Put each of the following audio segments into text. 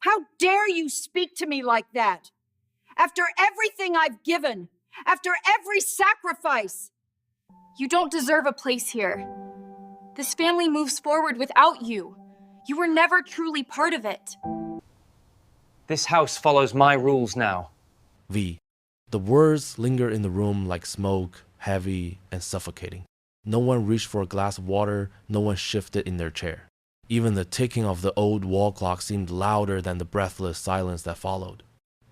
How dare you speak to me like that? After everything I've given, after every sacrifice. You don't deserve a place here. This family moves forward without you. You were never truly part of it. This house follows my rules now. V. The words linger in the room like smoke, heavy and suffocating. No one reached for a glass of water, no one shifted in their chair. Even the ticking of the old wall clock seemed louder than the breathless silence that followed.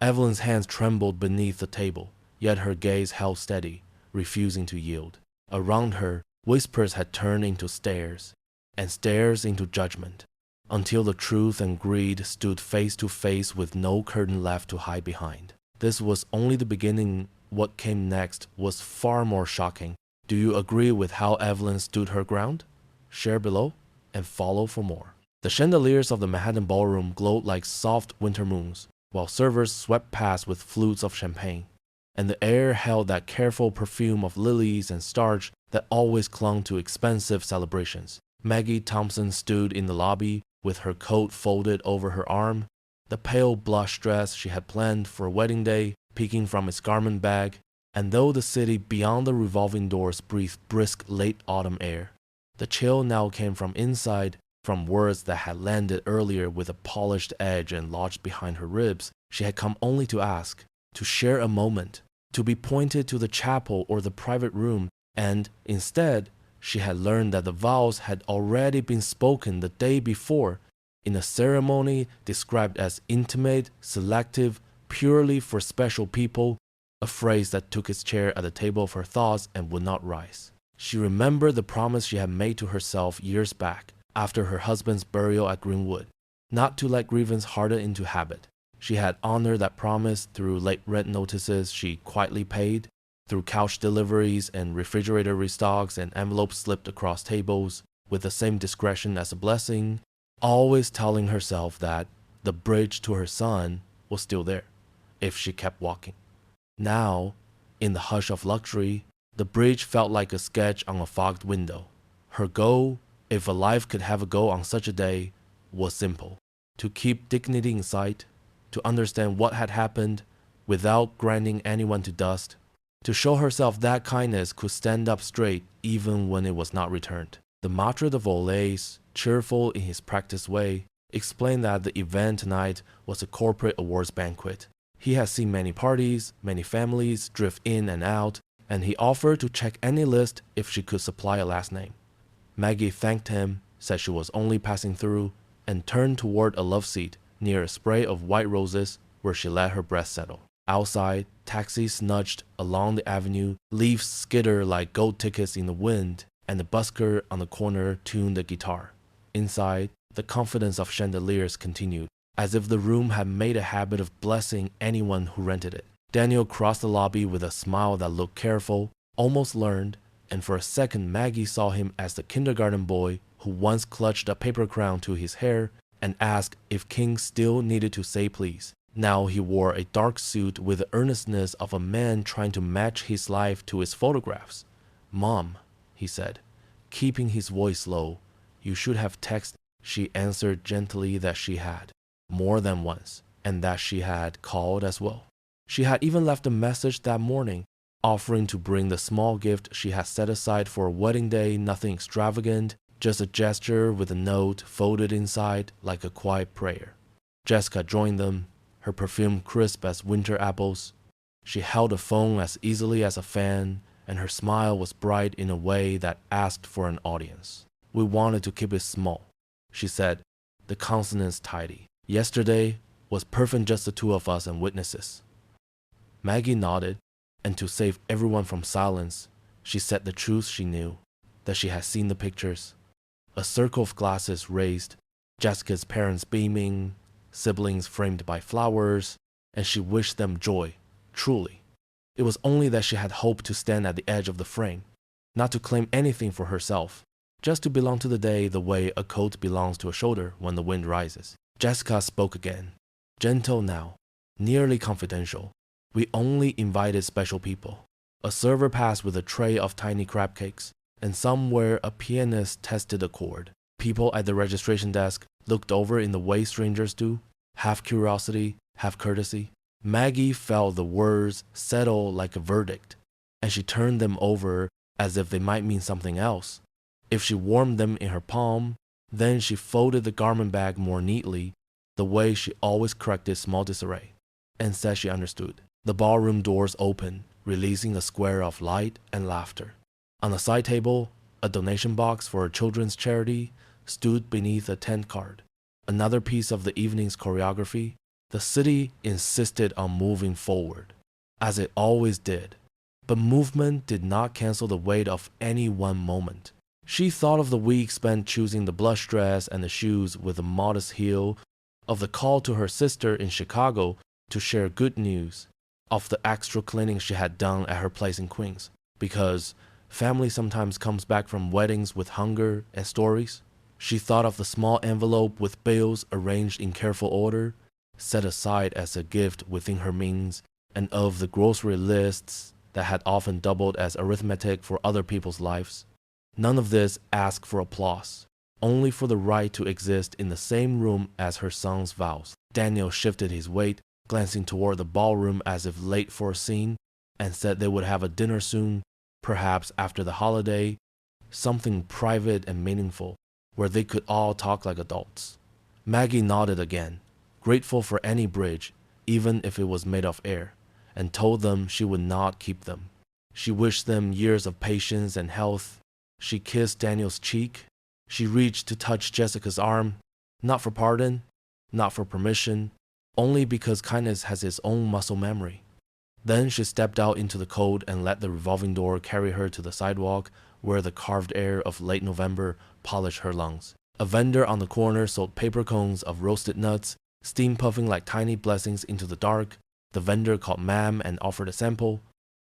Evelyn's hands trembled beneath the table, yet her gaze held steady, refusing to yield. Around her, whispers had turned into stares, and stares into judgment, until the truth and greed stood face to face with no curtain left to hide behind. This was only the beginning. What came next was far more shocking. Do you agree with how Evelyn stood her ground? Share below and follow for more. The chandeliers of the Manhattan ballroom glowed like soft winter moons, while servers swept past with flutes of champagne, and the air held that careful perfume of lilies and starch that always clung to expensive celebrations. Maggie Thompson stood in the lobby with her coat folded over her arm, the pale blush dress she had planned for a wedding day peeking from its garment bag, and though the city beyond the revolving doors breathed brisk late autumn air, the chill now came from inside, from words that had landed earlier with a polished edge and lodged behind her ribs. She had come only to ask, to share a moment, to be pointed to the chapel or the private room, and instead, she had learned that the vows had already been spoken the day before, in a ceremony described as intimate, selective, purely for special people, a phrase that took its chair at the table of her thoughts and would not rise. She remembered the promise she had made to herself years back, after her husband's burial at Greenwood, not to let grievance harden into habit. She had honored that promise through late rent notices she quietly paid, through couch deliveries and refrigerator restocks and envelopes slipped across tables with the same discretion as a blessing, always telling herself that the bridge to her son was still there, if she kept walking. Now, in the hush of luxury, the bridge felt like a sketch on a fogged window. Her goal, if a life could have a goal on such a day, was simple: to keep dignity in sight, to understand what had happened without grinding anyone to dust, to show herself that kindness could stand up straight even when it was not returned. The maître de volée, cheerful in his practiced way, explained that the event tonight was a corporate awards banquet. He had seen many parties, many families drift in and out, and he offered to check any list if she could supply a last name. Maggie thanked him, said she was only passing through, and turned toward a love seat near a spray of white roses where she let her breath settle. Outside, taxis nudged along the avenue, leaves skitter like gold tickets in the wind, and the busker on the corner tuned the guitar. Inside, the confidence of chandeliers continued, as if the room had made a habit of blessing anyone who rented it. Daniel crossed the lobby with a smile that looked careful, almost learned, and for a second Maggie saw him as the kindergarten boy who once clutched a paper crown to his hair and asked if King still needed to say please. Now he wore a dark suit with the earnestness of a man trying to match his life to his photographs. "Mom," he said, keeping his voice low. "You should have texted." She answered gently that she had, more than once, and that she had called as well. She had even left a message that morning, offering to bring the small gift she had set aside for a wedding day, nothing extravagant, just a gesture with a note folded inside like a quiet prayer. Jessica joined them, her perfume crisp as winter apples. She held a phone as easily as a fan, and her smile was bright in a way that asked for an audience. "We wanted to keep it small," she said, the consonants tidy. "Yesterday was perfect, just the two of us and witnesses." Maggie nodded, and to save everyone from silence, she said the truth she knew, that she had seen the pictures. A circle of glasses raised, Jessica's parents beaming, siblings framed by flowers, and she wished them joy, truly. It was only that she had hoped to stand at the edge of the frame, not to claim anything for herself, just to belong to the day the way a coat belongs to a shoulder when the wind rises. Jessica spoke again, gentle now, nearly confidential. "We only invited special people." A server passed with a tray of tiny crab cakes, and somewhere a pianist tested a chord. People at the registration desk looked over in the way strangers do, half curiosity, half courtesy. Maggie felt the words settle like a verdict, and she turned them over as if they might mean something else. If she warmed them in her palm, then she folded the garment bag more neatly, the way she always corrected small disarray, and said she understood. The ballroom doors opened, releasing a square of light and laughter. On the side table, a donation box for a children's charity stood beneath a tent card. Another piece of the evening's choreography. The city insisted on moving forward, as it always did, but movement did not cancel the weight of any one moment. She thought of the week spent choosing the blush dress and the shoes with a modest heel, of the call to her sister in Chicago to share good news, of the extra cleaning she had done at her place in Queens, because family sometimes comes back from weddings with hunger and stories. She thought of the small envelope with bills arranged in careful order, set aside as a gift within her means, and of the grocery lists that had often doubled as arithmetic for other people's lives. None of this asked for applause, only for the right to exist in the same room as her son's vows. Daniel shifted his weight, glancing toward the ballroom as if late for a scene, and said they would have a dinner soon, perhaps after the holiday, something private and meaningful, where they could all talk like adults. Maggie nodded again, grateful for any bridge, even if it was made of air, and told them she would not keep them. She wished them years of patience and health. She kissed Daniel's cheek. She reached to touch Jessica's arm, not for pardon, not for permission, only because kindness has its own muscle memory. Then she stepped out into the cold and let the revolving door carry her to the sidewalk where the carved air of late November polished her lungs. A vendor on the corner sold paper cones of roasted nuts, steam puffing like tiny blessings into the dark. The vendor called ma'am and offered a sample.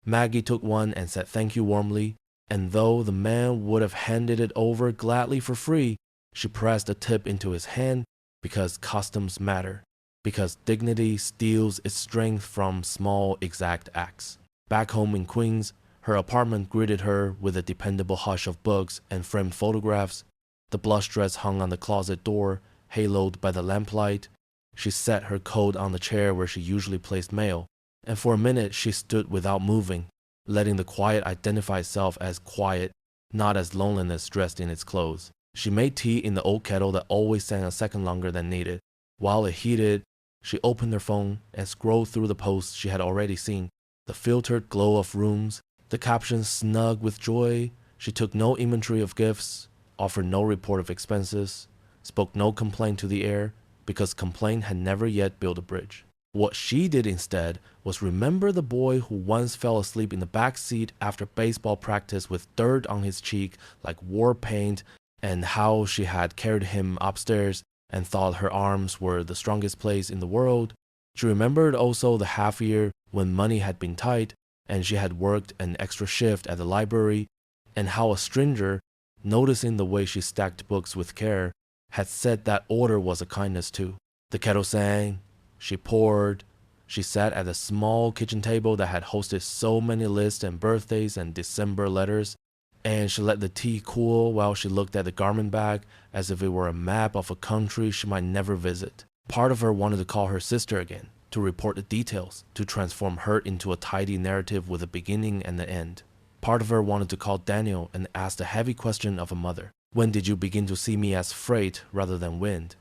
Maggie took one and said thank you warmly, and though the man would have handed it over gladly for free, she pressed a tip into his hand because customs matter, because dignity steals its strength from small exact acts. Back home in Queens, her apartment greeted her with a dependable hush of books and framed photographs. The blush dress hung on the closet door, haloed by the lamplight. She set her coat on the chair where she usually placed mail, and for a minute she stood without moving, letting the quiet identify itself as quiet, not as loneliness dressed in its clothes. She made tea in the old kettle that always sang a second longer than needed. While it heated, she opened her phone and scrolled through the posts she had already seen, the filtered glow of rooms, the captions snug with joy. She took no inventory of gifts, offered no report of expenses, spoke no complaint to the air, because complaint had never yet built a bridge. What she did instead was remember the boy who once fell asleep in the back seat after baseball practice with dirt on his cheek like war paint, and how she had carried him upstairs and thought her arms were the strongest place in the world. She remembered also the half year when money had been tight and she had worked an extra shift at the library, and how a stranger, noticing the way she stacked books with care, had said that order was a kindness too. The kettle sang, she poured, she sat at the small kitchen table that had hosted so many lists and birthdays and December letters, and she let the tea cool while she looked at the garment bag as if it were a map of a country she might never visit. Part of her wanted to call her sister again, to report the details, to transform her into a tidy narrative with a beginning and an end. Part of her wanted to call Daniel and ask the heavy question of a mother. When did you begin to see me as freight rather than wind?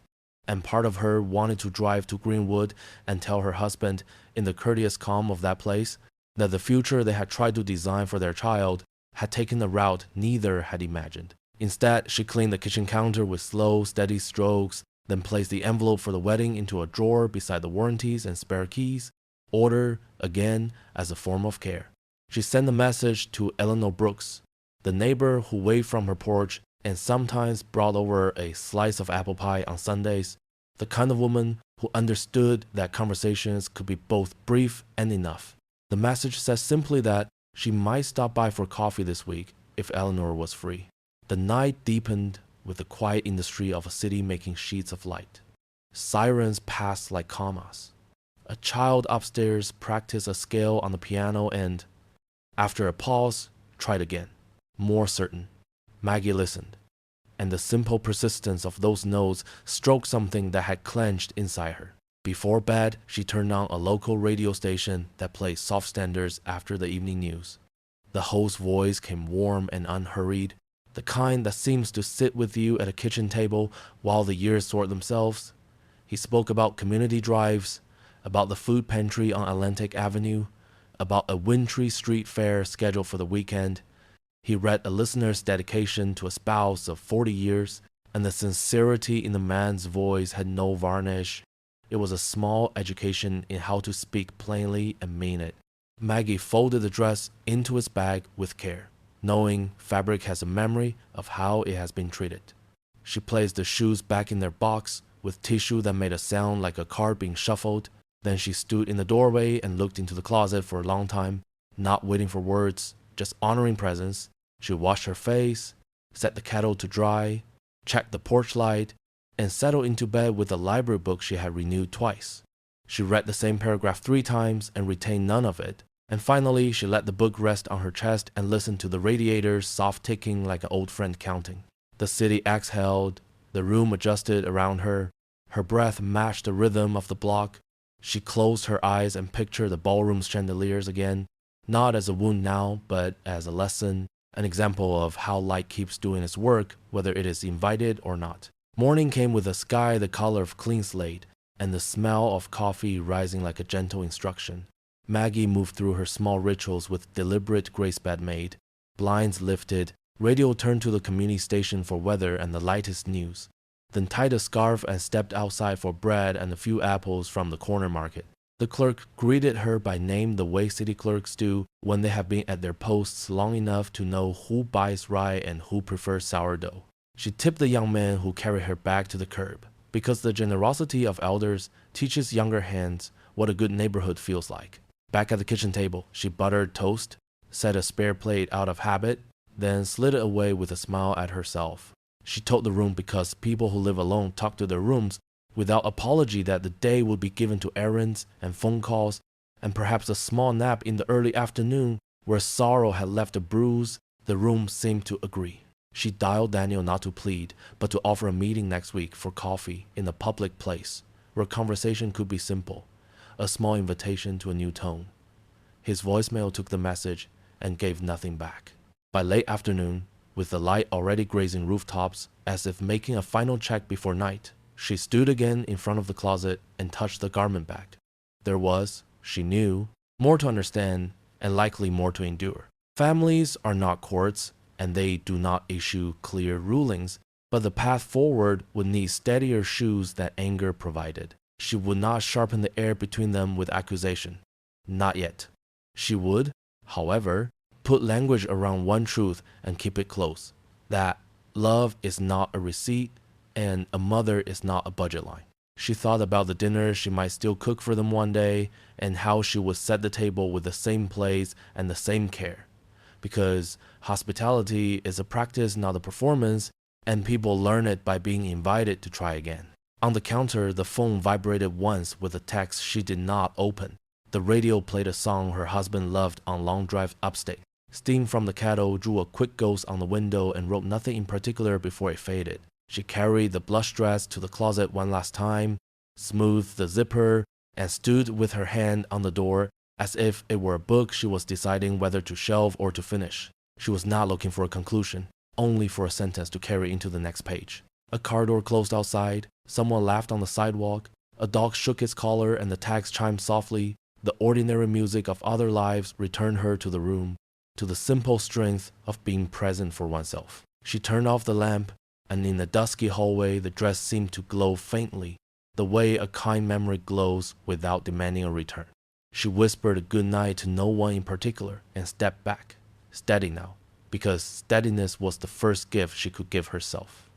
And part of her wanted to drive to Greenwood and tell her husband, in the courteous calm of that place, that the future they had tried to design for their child had taken a route neither had imagined. Instead, she cleaned the kitchen counter with slow, steady strokes, then placed the envelope for the wedding into a drawer beside the warranties and spare keys, order, again, as a form of care. She sent a message to Eleanor Brooks, the neighbor who waved from her porch and sometimes brought over a slice of apple pie on Sundays, the kind of woman who understood that conversations could be both brief and enough. The message said simply that she might stop by for coffee this week if Eleanor was free. The night deepened with the quiet industry of a city making sheets of light. Sirens passed like commas. A child upstairs practiced a scale on the piano and, after a pause, tried again, more certain. Maggie listened, and the simple persistence of those notes stroked something that had clenched inside her. Before bed, she turned on a local radio station that played soft standards after the evening news. The host's voice came warm and unhurried, the kind that seems to sit with you at a kitchen table while the years sort themselves. He spoke about community drives, about the food pantry on Atlantic Avenue, about a wintry street fair scheduled for the weekend. He read a listener's dedication to a spouse of 40 years, and the sincerity in the man's voice had no varnish. It was a small education in how to speak plainly and mean it. Maggie folded the dress into its bag with care, knowing fabric has a memory of how it has been treated. She placed the shoes back in their box with tissue that made a sound like a card being shuffled. Then she stood in the doorway and looked into the closet for a long time, not waiting for words, just honoring presence. She washed her face, set the kettle to dry, checked the porch light, and settled into bed with a library book she had renewed twice. She read the same paragraph 3 times and retained none of it. And finally, she let the book rest on her chest and listened to the radiator's soft ticking like an old friend counting. The city exhaled, the room adjusted around her. Her breath matched the rhythm of the block. She closed her eyes and pictured the ballroom's chandeliers again, not as a wound now, but as a lesson, an example of how light keeps doing its work, whether it is invited or not. Morning came with a sky the color of clean slate, and the smell of coffee rising like a gentle instruction. Maggie moved through her small rituals with deliberate grace bed made, blinds lifted, radio turned to the community station for weather and the latest news, then tied a scarf and stepped outside for bread and a few apples from the corner market. The clerk greeted her by name the way city clerks do when they have been at their posts long enough to know who buys rye and who prefers sourdough. She tipped the young man who carried her bag to the curb, because the generosity of elders teaches younger hands what a good neighborhood feels like. Back at the kitchen table, she buttered toast, set a spare plate out of habit, then slid it away with a smile at herself. She told the room because people who live alone talk to their rooms without apology that the day would be given to errands and phone calls and perhaps a small nap in the early afternoon where sorrow had left a bruise. The room seemed to agree. She dialed Daniel not to plead, but to offer a meeting next week for coffee in a public place where conversation could be simple, a small invitation to a new tone. His voicemail took the message and gave nothing back. By late afternoon, with the light already grazing rooftops, as if making a final check before night, she stood again in front of the closet and touched the garment bag. There was, she knew, more to understand and likely more to endure. Families are not courts, and they do not issue clear rulings, but the path forward would need steadier shoes than anger provided. She would not sharpen the air between them with accusation. Not yet. She would, however, put language around one truth and keep it close, that love is not a receipt and a mother is not a budget line. She thought about the dinner she might still cook for them one day and how she would set the table with the same place and the same care. Because hospitality is a practice, not a performance, and people learn it by being invited to try again. On the counter, the phone vibrated once with a text she did not open. The radio played a song her husband loved on long drive upstate. Steam from the kettle drew a quick ghost on the window and wrote nothing in particular before it faded. She carried the blush dress to the closet one last time, smoothed the zipper, and stood with her hand on the door as if it were a book she was deciding whether to shelve or to finish. She was not looking for a conclusion, only for a sentence to carry into the next page. A car door closed outside, someone laughed on the sidewalk, a dog shook its collar and the tags chimed softly. The ordinary music of other lives returned her to the room, to the simple strength of being present for oneself. She turned off the lamp, and in the dusky hallway the dress seemed to glow faintly, the way a kind memory glows without demanding a return. She whispered a good night to no one in particular and stepped back, steady now, because steadiness was the first gift she could give herself.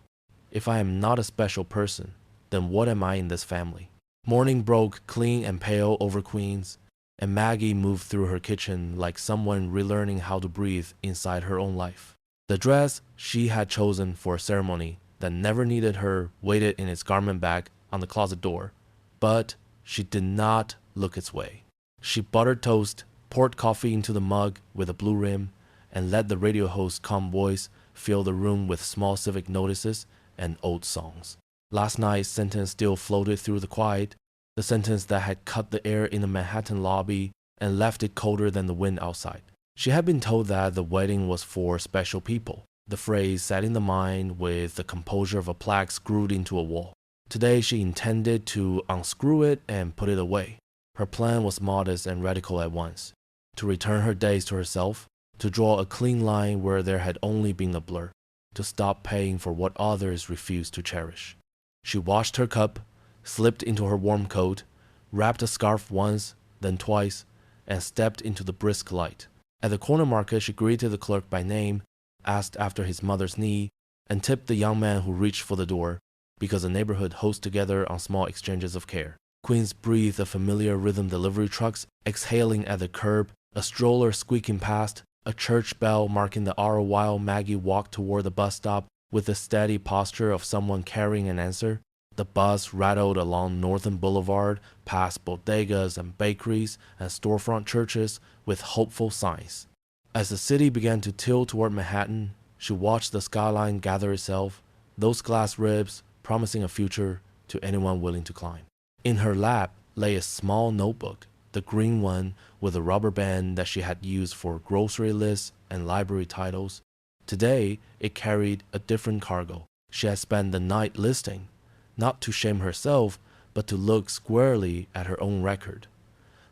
If I am not a special person, then what am I in this family? Morning broke clean and pale over Queens, and Maggie moved through her kitchen like someone relearning how to breathe inside her own life. The dress she had chosen for a ceremony that never needed her waited in its garment bag on the closet door, but she did not look its way. She buttered toast, poured coffee into the mug with a blue rim, and let the radio host's calm voice fill the room with small civic notices and old songs. Last night's sentence still floated through the quiet. the sentence that had cut the air in the Manhattan lobby and left it colder than the wind outside. She had been told that the wedding was for special people. The phrase sat in the mind with the composure of a plaque screwed into a wall. Today she intended to unscrew it and put it away. Her plan was modest and radical at once. To return her days to herself, to draw a clean line where there had only been a blur, to stop paying for what others refused to cherish. She washed her cup, slipped into her warm coat, wrapped a scarf once, then twice, and stepped into the brisk light. At the corner market, she greeted the clerk by name, asked after his mother's knee, and tipped the young man who reached for the door, because the neighborhood hosts together on small exchanges of care. Queens breathed the familiar rhythm delivery trucks exhaling at the curb, a stroller squeaking past, a church bell marking the hour while Maggie walked toward the bus stop with the steady posture of someone carrying an answer. The bus rattled along Northern Boulevard, past bodegas and bakeries and storefront churches with hopeful signs. As the city began to tilt toward Manhattan, she watched the skyline gather itself, those glass ribs promising a future to anyone willing to climb. In her lap lay a small notebook, the green one with a rubber band that she had used for grocery lists and library titles. Today, it carried a different cargo. She had spent the night listing, not to shame herself, but to look squarely at her own record.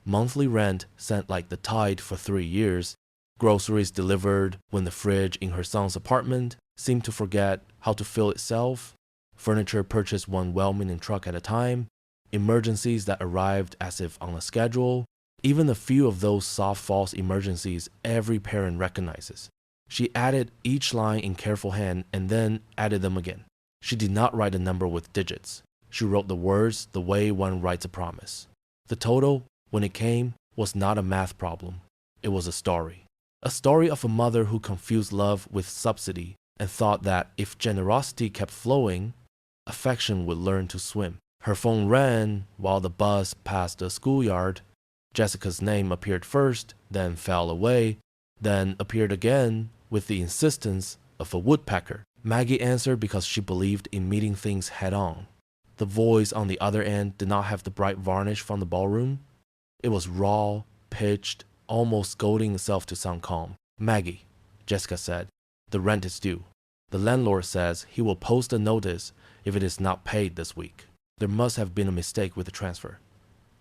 Monthly rent sent like the tide for 3 years, groceries delivered when the fridge in her son's apartment seemed to forget how to fill itself, furniture purchased one well-meaning truck at a time, emergencies that arrived as if on a schedule, even a few of those soft false emergencies every parent recognizes. She added each line in careful hand and then added them again. She did not write a number with digits. She wrote the words the way one writes a promise. The total, when it came, was not a math problem. It was a story. A story of a mother who confused love with subsidy and thought that if generosity kept flowing, affection would learn to swim. Her phone rang while the bus passed the schoolyard. Jessica's name appeared first, then fell away, then appeared again with the insistence of a woodpecker. Maggie answered because she believed in meeting things head-on. The voice on the other end did not have the bright varnish from the ballroom. It was raw, pitched, almost scolding itself to sound calm. "Maggie," Jessica said, "the rent is due. The landlord says he will post a notice if it is not paid this week. There must have been a mistake with the transfer."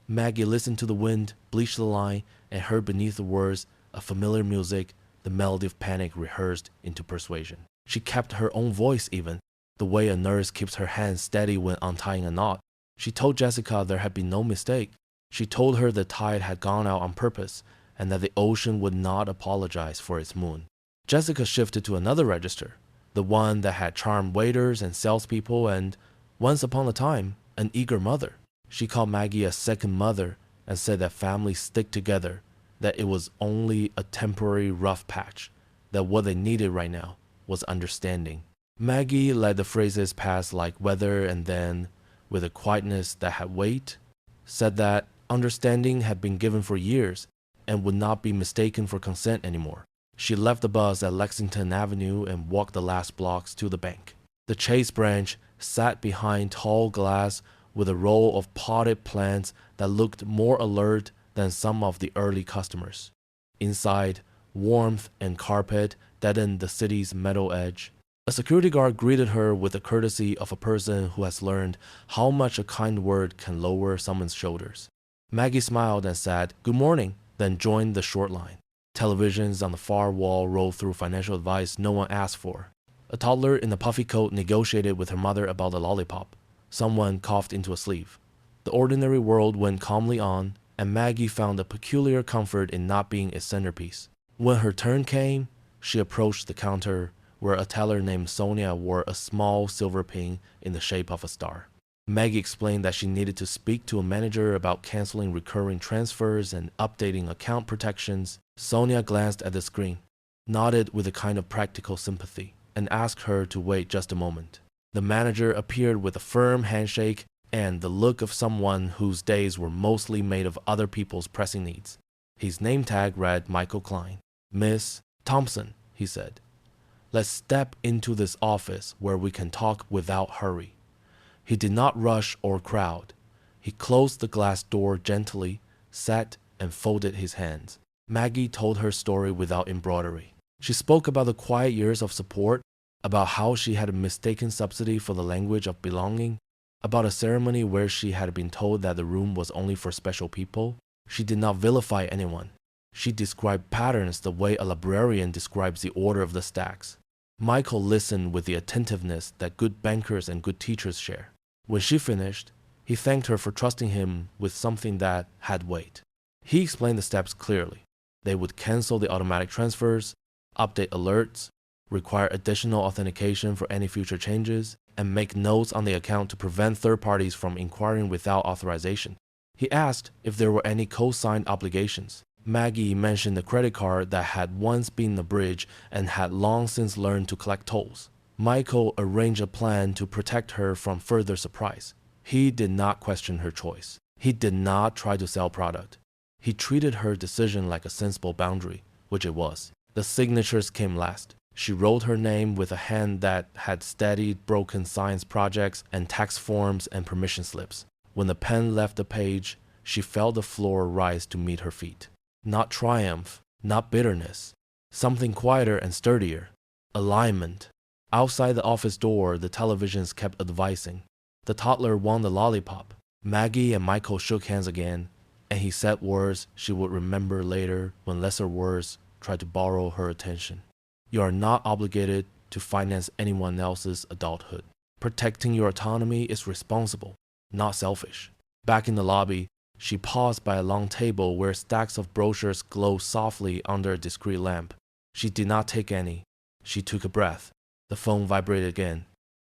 Maggie listened to the wind, bleached the line, and heard beneath the words a familiar music, the melody of panic rehearsed into persuasion. She kept her own voice even, the way a nurse keeps her hands steady when untying a knot. She told Jessica there had been no mistake. She told her the tide had gone out on purpose and that the ocean would not apologize for its moon. Jessica shifted to another register, the one that had charmed waiters and salespeople and, once upon a time, an eager mother. She called Maggie a second mother and said that families stick together, that it was only a temporary rough patch, that what they needed right now was understanding. Maggie let the phrases pass like weather and then, with a quietness that had weight, said that understanding had been given for years and would not be mistaken for consent anymore. She left the bus at Lexington Avenue and walked the last blocks to the bank. The Chase branch sat behind tall glass with a row of potted plants that looked more alert than some of the early customers. Inside, warmth and carpet deadened the city's metal edge. A security guard greeted her with the courtesy of a person who has learned how much a kind word can lower someone's shoulders. Maggie smiled and said, "Good morning," then joined the short line. Televisions on the far wall rolled through financial advice no one asked for. A toddler in a puffy coat negotiated with her mother about a lollipop. Someone coughed into a sleeve. The ordinary world went calmly on, and Maggie found a peculiar comfort in not being its centerpiece. When her turn came, she approached the counter, where a teller named Sonia wore a small silver pin in the shape of a star. Maggie explained that she needed to speak to a manager about canceling recurring transfers and updating account protections. Sonia glanced at the screen, nodded with a kind of practical sympathy, and asked her to wait just a moment. The manager appeared with a firm handshake and the look of someone whose days were mostly made of other people's pressing needs. His name tag read Michael Klein. "Miss Thompson," he said, "let's step into this office where we can talk without hurry." He did not rush or crowd. He closed the glass door gently, sat, and folded his hands. Maggie told her story without embroidery. She spoke about the quiet years of support, about how she had a mistaken subsidy for the language of belonging, about a ceremony where she had been told that the room was only for special people. She did not vilify anyone. She described patterns the way a librarian describes the order of the stacks. Michael listened with the attentiveness that good bankers and good teachers share. When she finished, he thanked her for trusting him with something that had weight. He explained the steps clearly. They would cancel the automatic transfers, update alerts, require additional authentication for any future changes, and make notes on the account to prevent third parties from inquiring without authorization. He asked if there were any co-signed obligations. Maggie mentioned the credit card that had once been a bridge and had long since learned to collect tolls. Michael arranged a plan to protect her from further surprise. He did not question her choice. He did not try to sell product. He treated her decision like a sensible boundary, which it was. The signatures came last. She wrote her name with a hand that had steadied broken science projects and tax forms and permission slips. When the pen left the page, she felt the floor rise to meet her feet. Not triumph, not bitterness. Something quieter and sturdier. Alignment. Outside the office door, the televisions kept advising. The toddler won the lollipop. Maggie and Michael shook hands again, and he said words she would remember later when lesser words tried to borrow her attention. You are not obligated to finance anyone else's adulthood. Protecting your autonomy is responsible, not selfish. Back in the lobby, she paused by a long table where stacks of brochures glowed softly under a discreet lamp. She did not take any. She took a breath. The phone vibrated again.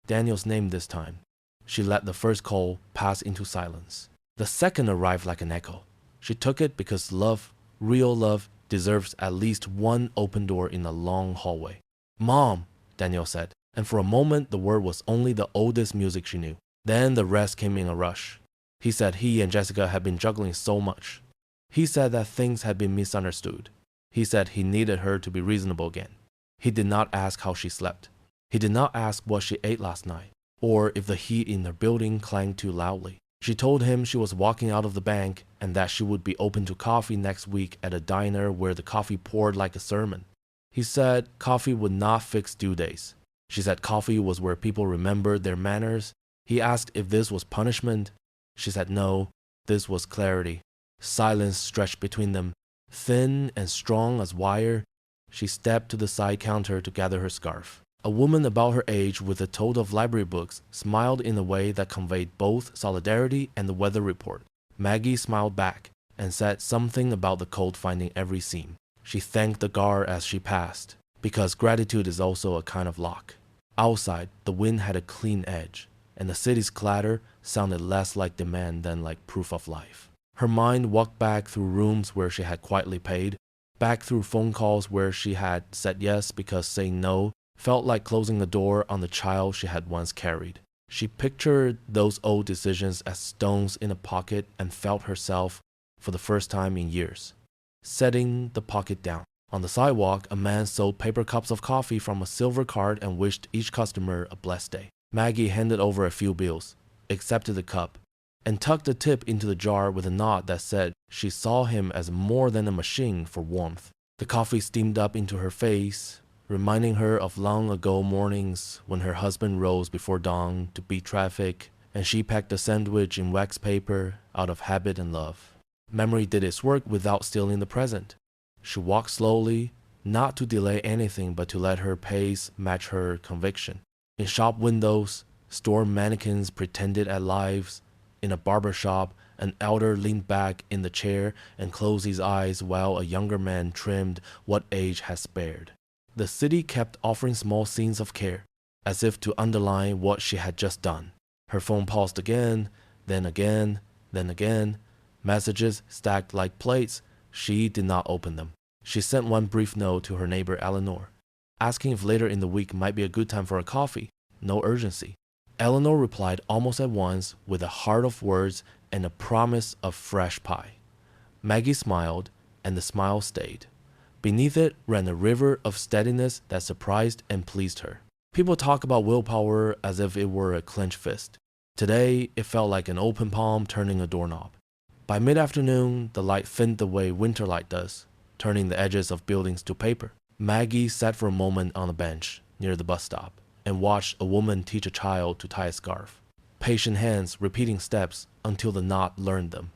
Daniel's name this time. She let the first call pass into silence. The second arrived like an echo. She took it because love, real love, deserves at least one open door in a long hallway. Mom, Daniel said, and for a moment the word was only the oldest music she knew. Then the rest came in a rush. He said he and Jessica had been juggling so much. He said that things had been misunderstood. He said he needed her to be reasonable again. He did not ask how she slept. He did not ask what she ate last night, or if the heat in her building clanged too loudly. She told him she was walking out of the bank and that she would be open to coffee next week at a diner where the coffee poured like a sermon. He said coffee would not fix due days. She said coffee was where people remembered their manners. He asked if this was punishment. She said no, this was clarity. Silence stretched between them, thin and strong as wire. She stepped to the side counter to gather her scarf. A woman about her age with a tote of library books smiled in a way that conveyed both solidarity and the weather report. Maggie smiled back and said something about the cold finding every seam. She thanked the guard as she passed, because gratitude is also a kind of lock. Outside, the wind had a clean edge, and the city's clatter sounded less like demand than like proof of life. Her mind walked back through rooms where she had quietly paid, back through phone calls where she had said yes because saying no felt like closing the door on the child she had once carried. She pictured those old decisions as stones in a pocket and felt herself, for the first time in years, setting the pocket down. On the sidewalk, a man sold paper cups of coffee from a silver card and wished each customer a blessed day. Maggie handed over a few bills, accepted the cup, and tucked the tip into the jar with a nod that said she saw him as more than a machine for warmth. The coffee steamed up into her face, reminding her of long ago mornings when her husband rose before dawn to beat traffic, and she packed a sandwich in wax paper out of habit and love. Memory did its work without stealing the present. She walked slowly, not to delay anything but to let her pace match her conviction. In shop windows, store mannequins pretended at lives. In a barber shop, an elder leaned back in the chair and closed his eyes while a younger man trimmed what age had spared. The city kept offering small scenes of care, as if to underline what she had just done. Her phone paused again, then again, then again. Messages stacked like plates. She did not open them. She sent one brief note to her neighbor Eleanor, asking if later in the week might be a good time for a coffee. No urgency. Eleanor replied almost at once with a heart of words and a promise of fresh pie. Maggie smiled, and the smile stayed. Beneath it ran a river of steadiness that surprised and pleased her. People talk about willpower as if it were a clenched fist. Today, it felt like an open palm turning a doorknob. By mid-afternoon, the light thinned the way winter light does, turning the edges of buildings to paper. Maggie sat for a moment on a bench near the bus stop and watched a woman teach a child to tie a scarf. Patient hands repeating steps until the knot learned them.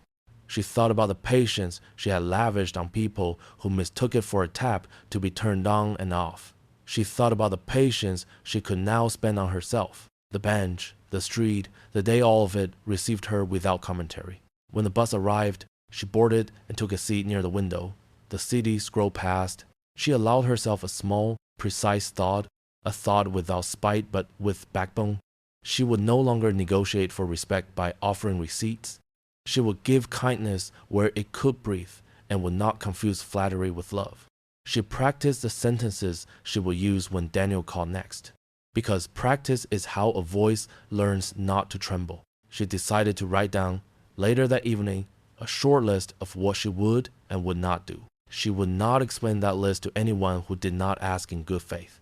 She thought about the patience she had lavished on people who mistook it for a tap to be turned on and off. She thought about the patience she could now spend on herself. The bench, the street, the day, all of it received her without commentary. When the bus arrived, she boarded and took a seat near the window. The city scrolled past. She allowed herself a small, precise thought, a thought without spite but with backbone. She would no longer negotiate for respect by offering receipts. She would give kindness where it could breathe and would not confuse flattery with love. She practiced the sentences she would use when Daniel called next. Because practice is how a voice learns not to tremble. She decided to write down, later that evening, a short list of what she would and would not do. She would not explain that list to anyone who did not ask in good faith.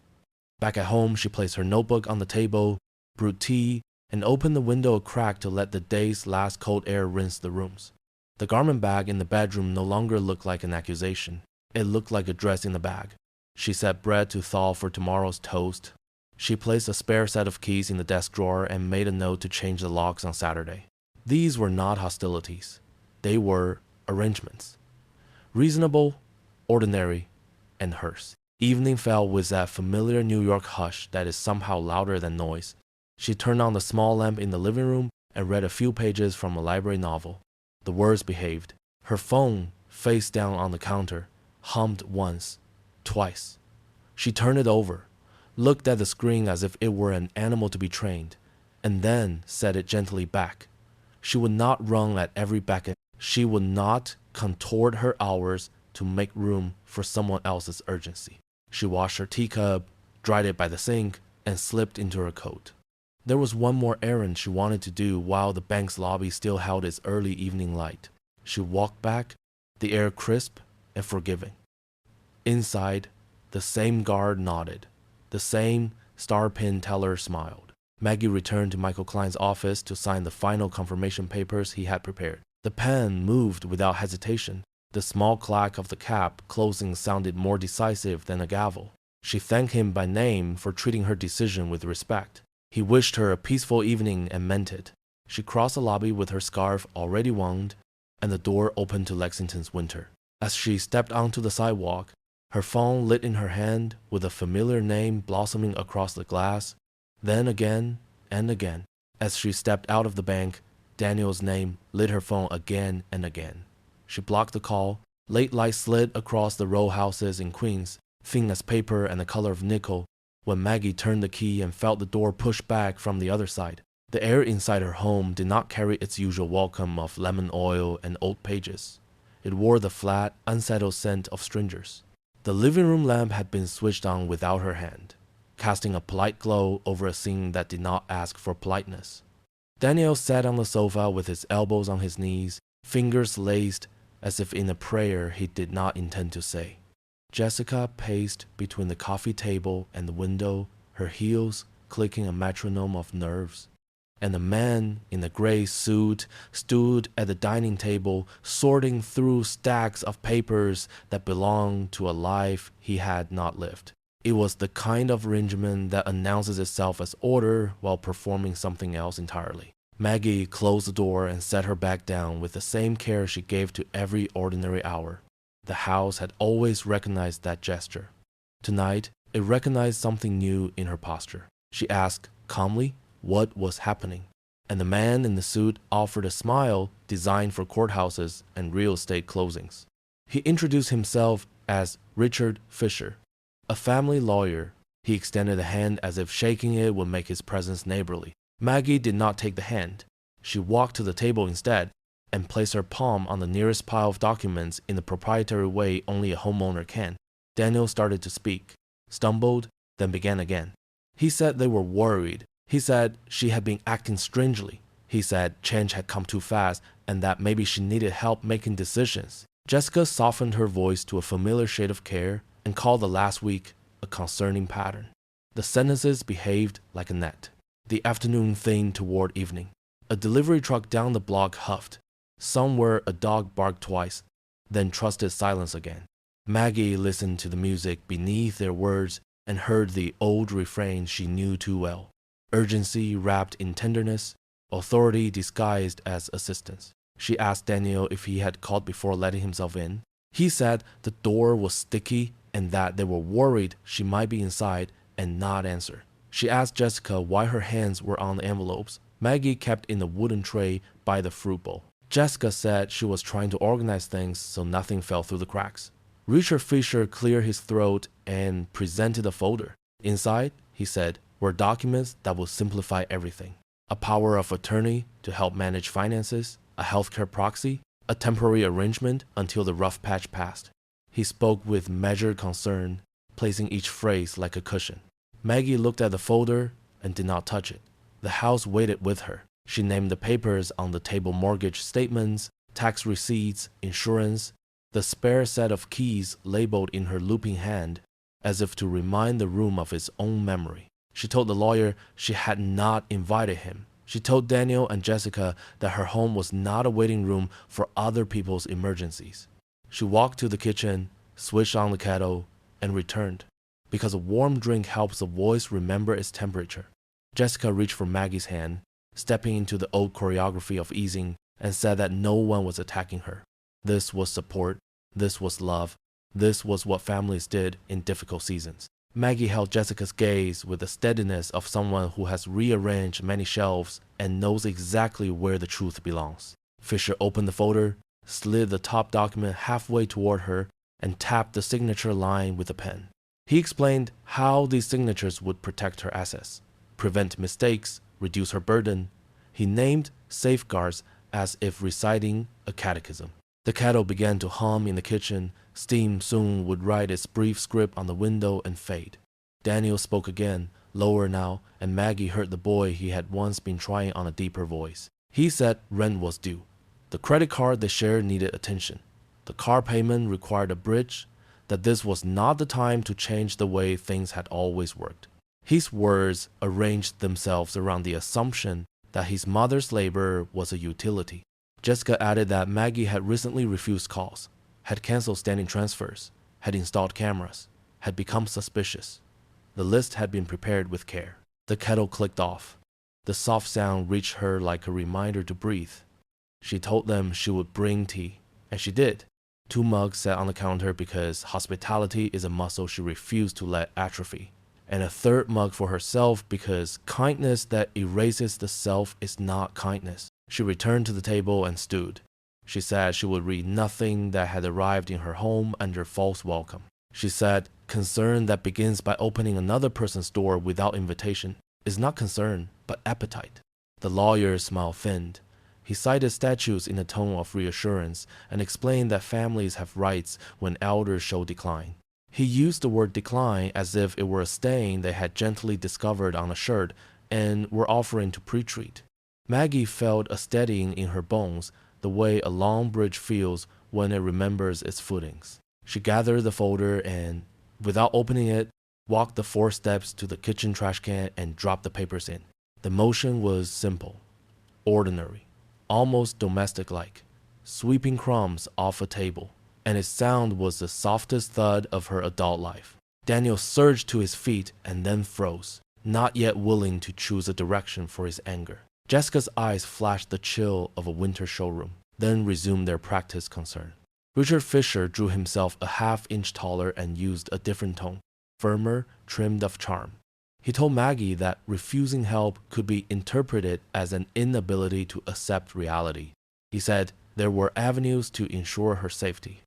Back at home, she placed her notebook on the table, brewed tea, and opened the window a crack to let the day's last cold air rinse the rooms. The garment bag in the bedroom no longer looked like an accusation. It looked like a dress in the bag. She set bread to thaw for tomorrow's toast. She placed a spare set of keys in the desk drawer and made a note to change the locks on Saturday. These were not hostilities. They were arrangements. Reasonable, ordinary, and hers. Evening fell with that familiar New York hush that is somehow louder than noise. She turned on the small lamp in the living room and read a few pages from a library novel. The words behaved. Her phone, face down on the counter, hummed once, twice. She turned it over, looked at the screen as if it were an animal to be trained, and then set it gently back. She would not run at every beckon. She would not contort her hours to make room for someone else's urgency. She washed her teacup, dried it by the sink, and slipped into her coat. There was one more errand she wanted to do while the bank's lobby still held its early evening light. She walked back, the air crisp and forgiving. Inside, the same guard nodded. The same star-pin teller smiled. Maggie returned to Michael Klein's office to sign the final confirmation papers he had prepared. The pen moved without hesitation. The small clack of the cap closing sounded more decisive than a gavel. She thanked him by name for treating her decision with respect. He wished her a peaceful evening and meant it. She crossed the lobby with her scarf already wound, and the door opened to Lexington's winter. As she stepped onto the sidewalk, her phone lit in her hand with a familiar name blossoming across the glass. Then again and again. As she stepped out of the bank, Daniel's name lit her phone again and again. She blocked the call. Late light slid across the row houses in Queens, thin as paper and the color of nickel, when Maggie turned the key and felt the door push back from the other side. The air inside her home did not carry its usual welcome of lemon oil and old pages. It wore the flat, unsettled scent of strangers. The living room lamp had been switched on without her hand, casting a polite glow over a scene that did not ask for politeness. Daniel sat on the sofa with his elbows on his knees, fingers laced as if in a prayer he did not intend to say. Jessica paced between the coffee table and the window, her heels clicking a metronome of nerves. And the man in the gray suit stood at the dining table, sorting through stacks of papers that belonged to a life he had not lived. It was the kind of arrangement that announces itself as order while performing something else entirely. Maggie closed the door and set her back down with the same care she gave to every ordinary hour. The house had always recognized that gesture. Tonight, it recognized something new in her posture. She asked calmly what was happening, and the man in the suit offered a smile designed for courthouses and real estate closings. He introduced himself as Richard Fisher, a family lawyer. He extended a hand as if shaking it would make his presence neighborly. Maggie did not take the hand. She walked to the table instead and placed her palm on the nearest pile of documents in the proprietary way only a homeowner can. Daniel started to speak, stumbled, then began again. He said they were worried. He said she had been acting strangely. He said change had come too fast and that maybe she needed help making decisions. Jessica softened her voice to a familiar shade of care and called the last week a concerning pattern. The sentences behaved like a net. The afternoon thinned toward evening. A delivery truck down the block huffed. Somewhere a dog barked twice, then trusted silence again. Maggie listened to the music beneath their words and heard the old refrain she knew too well. Urgency wrapped in tenderness, authority disguised as assistance. She asked Daniel if he had called before letting himself in. He said the door was sticky and that they were worried she might be inside and not answer. She asked Jessica why her hands were on the envelopes Maggie kept in the wooden tray by the fruit bowl. Jessica said she was trying to organize things so nothing fell through the cracks. Richard Fisher cleared his throat and presented a folder. Inside, he said, were documents that would simplify everything. A power of attorney to help manage finances, a healthcare proxy, a temporary arrangement until the rough patch passed. He spoke with measured concern, placing each phrase like a cushion. Maggie looked at the folder and did not touch it. The house waited with her. She named the papers on the table: mortgage statements, tax receipts, insurance, the spare set of keys labeled in her looping hand, as if to remind the room of its own memory. She told the lawyer she had not invited him. She told Daniel and Jessica that her home was not a waiting room for other people's emergencies. She walked to the kitchen, switched on the kettle, and returned, because a warm drink helps a voice remember its temperature. Jessica reached for Maggie's hand, stepping into the old choreography of easing, and said that no one was attacking her. This was support. This was love. This was what families did in difficult seasons. Maggie held Jessica's gaze with the steadiness of someone who has rearranged many shelves and knows exactly where the truth belongs. Fisher opened the folder, slid the top document halfway toward her, and tapped the signature line with a pen. He explained how these signatures would protect her assets, prevent mistakes, reduce her burden. He named safeguards as if reciting a catechism. The kettle began to hum in the kitchen. Steam soon would write its brief script on the window and fade. Daniel spoke again, lower now, and Maggie heard the boy he had once been trying on a deeper voice. He said rent was due. The credit card they shared needed attention. The car payment required a bridge, that this was not the time to change the way things had always worked. His words arranged themselves around the assumption that his mother's labor was a utility. Jessica added that Maggie had recently refused calls, had canceled standing transfers, had installed cameras, had become suspicious. The list had been prepared with care. The kettle clicked off. The soft sound reached her like a reminder to breathe. She told them she would bring tea, and she did. 2 mugs sat on the counter because hospitality is a muscle she refused to let atrophy, and a 3rd mug for herself because kindness that erases the self is not kindness. She returned to the table and stood. She said she would read nothing that had arrived in her home under false welcome. She said concern that begins by opening another person's door without invitation is not concern, but appetite. The lawyer's smile thinned. He cited statutes in a tone of reassurance and explained that families have rights when elders show decline. He used the word decline as if it were a stain they had gently discovered on a shirt and were offering to pre-treat. Maggie felt a steadying in her bones, the way a long bridge feels when it remembers its footings. She gathered the folder and, without opening it, walked the 4 steps to the kitchen trash can and dropped the papers in. The motion was simple, ordinary, almost domestic-like, sweeping crumbs off a table, and its sound was the softest thud of her adult life. Daniel surged to his feet and then froze, not yet willing to choose a direction for his anger. Jessica's eyes flashed the chill of a winter showroom, then resumed their practiced concern. Richard Fisher drew himself a half-inch taller and used a different tone, firmer, trimmed of charm. He told Maggie that refusing help could be interpreted as an inability to accept reality. He said there were avenues to ensure her safety.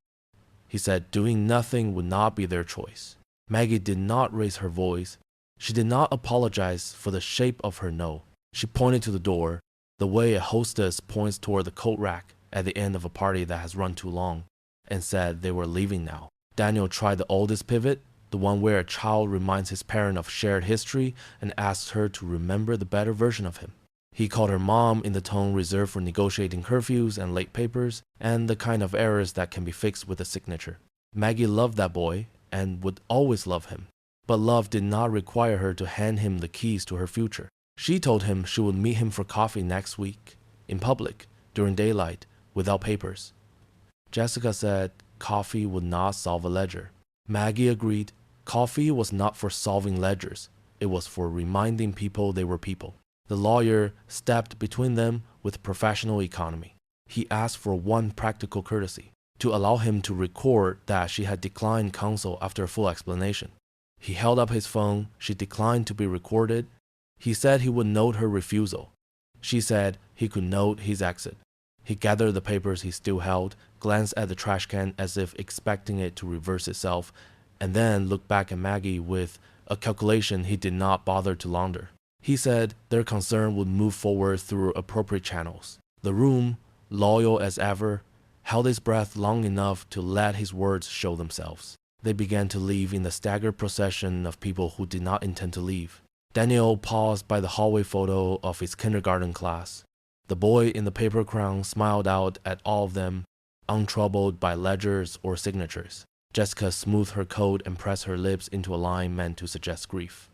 He said doing nothing would not be their choice. Maggie did not raise her voice. She did not apologize for the shape of her no. She pointed to the door, the way a hostess points toward the coat rack at the end of a party that has run too long, and said they were leaving now. Daniel tried the oldest pivot, the one where a child reminds his parent of shared history and asks her to remember the better version of him. He called her mom in the tone reserved for negotiating curfews and late papers, and the kind of errors that can be fixed with a signature. Maggie loved that boy and would always love him, but love did not require her to hand him the keys to her future. She told him she would meet him for coffee next week, in public, during daylight, without papers. Jessica said coffee would not solve a ledger. Maggie agreed coffee was not for solving ledgers, it was for reminding people they were people. The lawyer stepped between them with professional economy. He asked for one practical courtesy, to allow him to record that she had declined counsel after a full explanation. He held up his phone. She declined to be recorded. He said he would note her refusal. She said he could note his exit. He gathered the papers he still held, glanced at the trash can as if expecting it to reverse itself, and then looked back at Maggie with a calculation he did not bother to launder. He said their concern would move forward through appropriate channels. The room, loyal as ever, held his breath long enough to let his words show themselves. They began to leave in the staggered procession of people who did not intend to leave. Daniel paused by the hallway photo of his kindergarten class. The boy in the paper crown smiled out at all of them, untroubled by ledgers or signatures. Jessica smoothed her coat and pressed her lips into a line meant to suggest grief.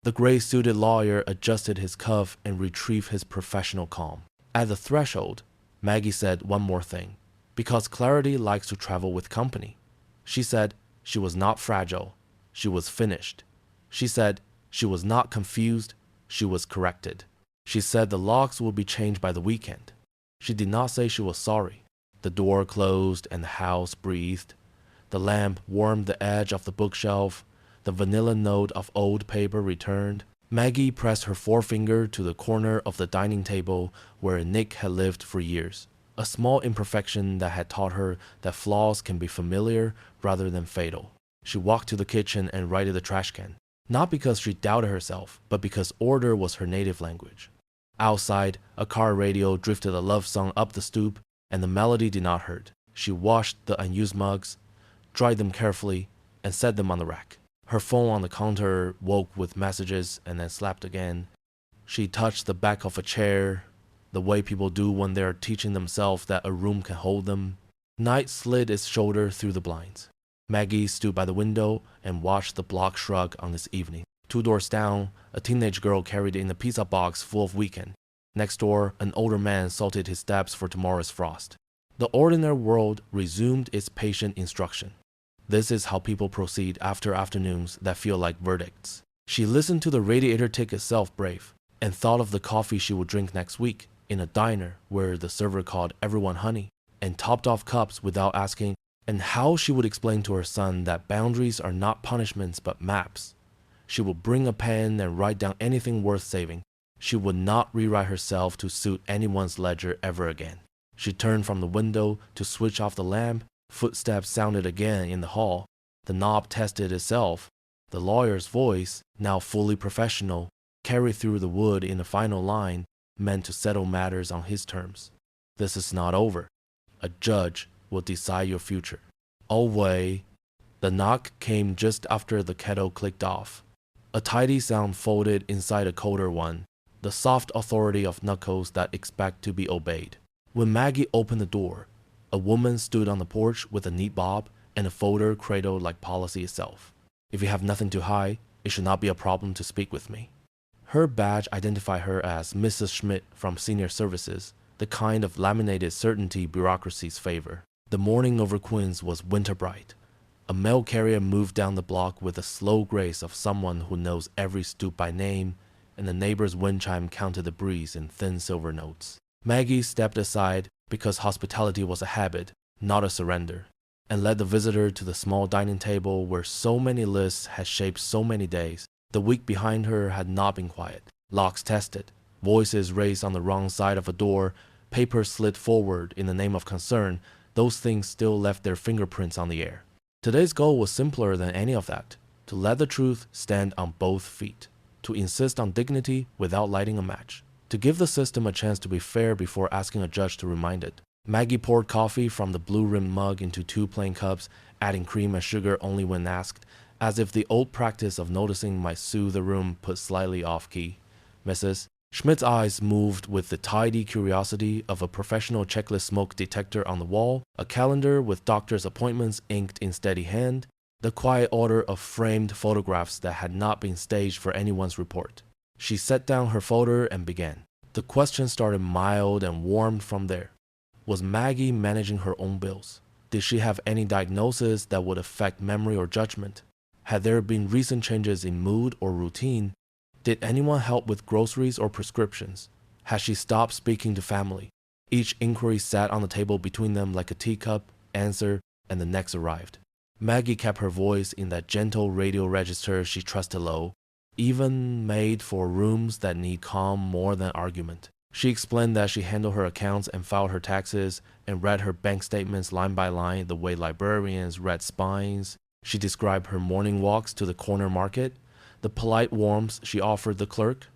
The gray-suited lawyer adjusted his cuff and retrieved his professional calm. At the threshold, Maggie said one more thing, because clarity likes to travel with company. She said she was not fragile. She was finished. She said she was not confused. She was corrected. She said the locks would be changed by the weekend. She did not say she was sorry. The door closed and the house breathed. The lamp warmed the edge of the bookshelf. The vanilla note of old paper returned. Maggie pressed her forefinger to the corner of the dining table where Nick had lived for years. A small imperfection that had taught her that flaws can be familiar rather than fatal. She walked to the kitchen and righted the trash can, not because she doubted herself, but because order was her native language. Outside, a car radio drifted a love song up the stoop, and the melody did not hurt. She washed the unused mugs, dried them carefully, and set them on the rack. Her phone on the counter woke with messages and then slapped again. She touched the back of a chair, the way people do when they are teaching themselves that a room can hold them. Night slid its shoulder through the blinds. Maggie stood by the window and watched the block shrug on this evening. 2 doors down, a teenage girl carried in a pizza box full of weekend. Next door, an older man salted his steps for tomorrow's frost. The ordinary world resumed its patient instruction. This is how people proceed after afternoons that feel like verdicts. She listened to the radiator tick itself brave, and thought of the coffee she would drink next week in a diner where the server called everyone honey and topped off cups without asking, and how she would explain to her son that boundaries are not punishments but maps. She would bring a pen and write down anything worth saving. She would not rewrite herself to suit anyone's ledger ever again. She turned from the window to switch off the lamp. Footsteps sounded again in the hall. The knob tested itself. The lawyer's voice, now fully professional, carried through the wood in the final line, meant to settle matters on his terms. This is not over. A judge will decide your future. Always. The knock came just after the kettle clicked off. A tidy sound folded inside a colder one, the soft authority of knuckles that expect to be obeyed. When Maggie opened the door, a woman stood on the porch with a neat bob and a folder cradled like policy itself. If you have nothing to hide, it should not be a problem to speak with me. Her badge identified her as Mrs. Schmidt from Senior Services, the kind of laminated certainty bureaucracies favor. The morning over Queens was winter bright. A mail carrier moved down the block with the slow grace of someone who knows every stoop by name, and the neighbor's wind chime counted the breeze in thin silver notes. Maggie stepped aside because hospitality was a habit, not a surrender, and led the visitor to the small dining table where so many lists had shaped so many days. The week behind her had not been quiet. Locks tested, voices raised on the wrong side of a door, papers slid forward in the name of concern. Those things still left their fingerprints on the air. Today's goal was simpler than any of that, to let the truth stand on both feet, to insist on dignity without lighting a match, to give the system a chance to be fair before asking a judge to remind it. Maggie poured coffee from the blue-rimmed mug into 2 plain cups, adding cream and sugar only when asked, as if the old practice of noticing might soothe the room put slightly off-key. Mrs. Schmidt's eyes moved with the tidy curiosity of a professional checklist smoke detector on the wall, a calendar with doctor's appointments inked in steady hand, the quiet order of framed photographs that had not been staged for anyone's report. She set down her folder and began. The questions started mild and warmed from there. Was Maggie managing her own bills? Did she have any diagnosis that would affect memory or judgment? Had there been recent changes in mood or routine? Did anyone help with groceries or prescriptions? Had she stopped speaking to family? Each inquiry sat on the table between them like a teacup, answer, and the next arrived. Maggie kept her voice in that gentle radio register she trusted low, even made for rooms that need calm more than argument. She explained that she handled her accounts and filed her taxes and read her bank statements line by line the way librarians read spines. She described her morning walks to the corner market, the polite warmth she offered the clerk,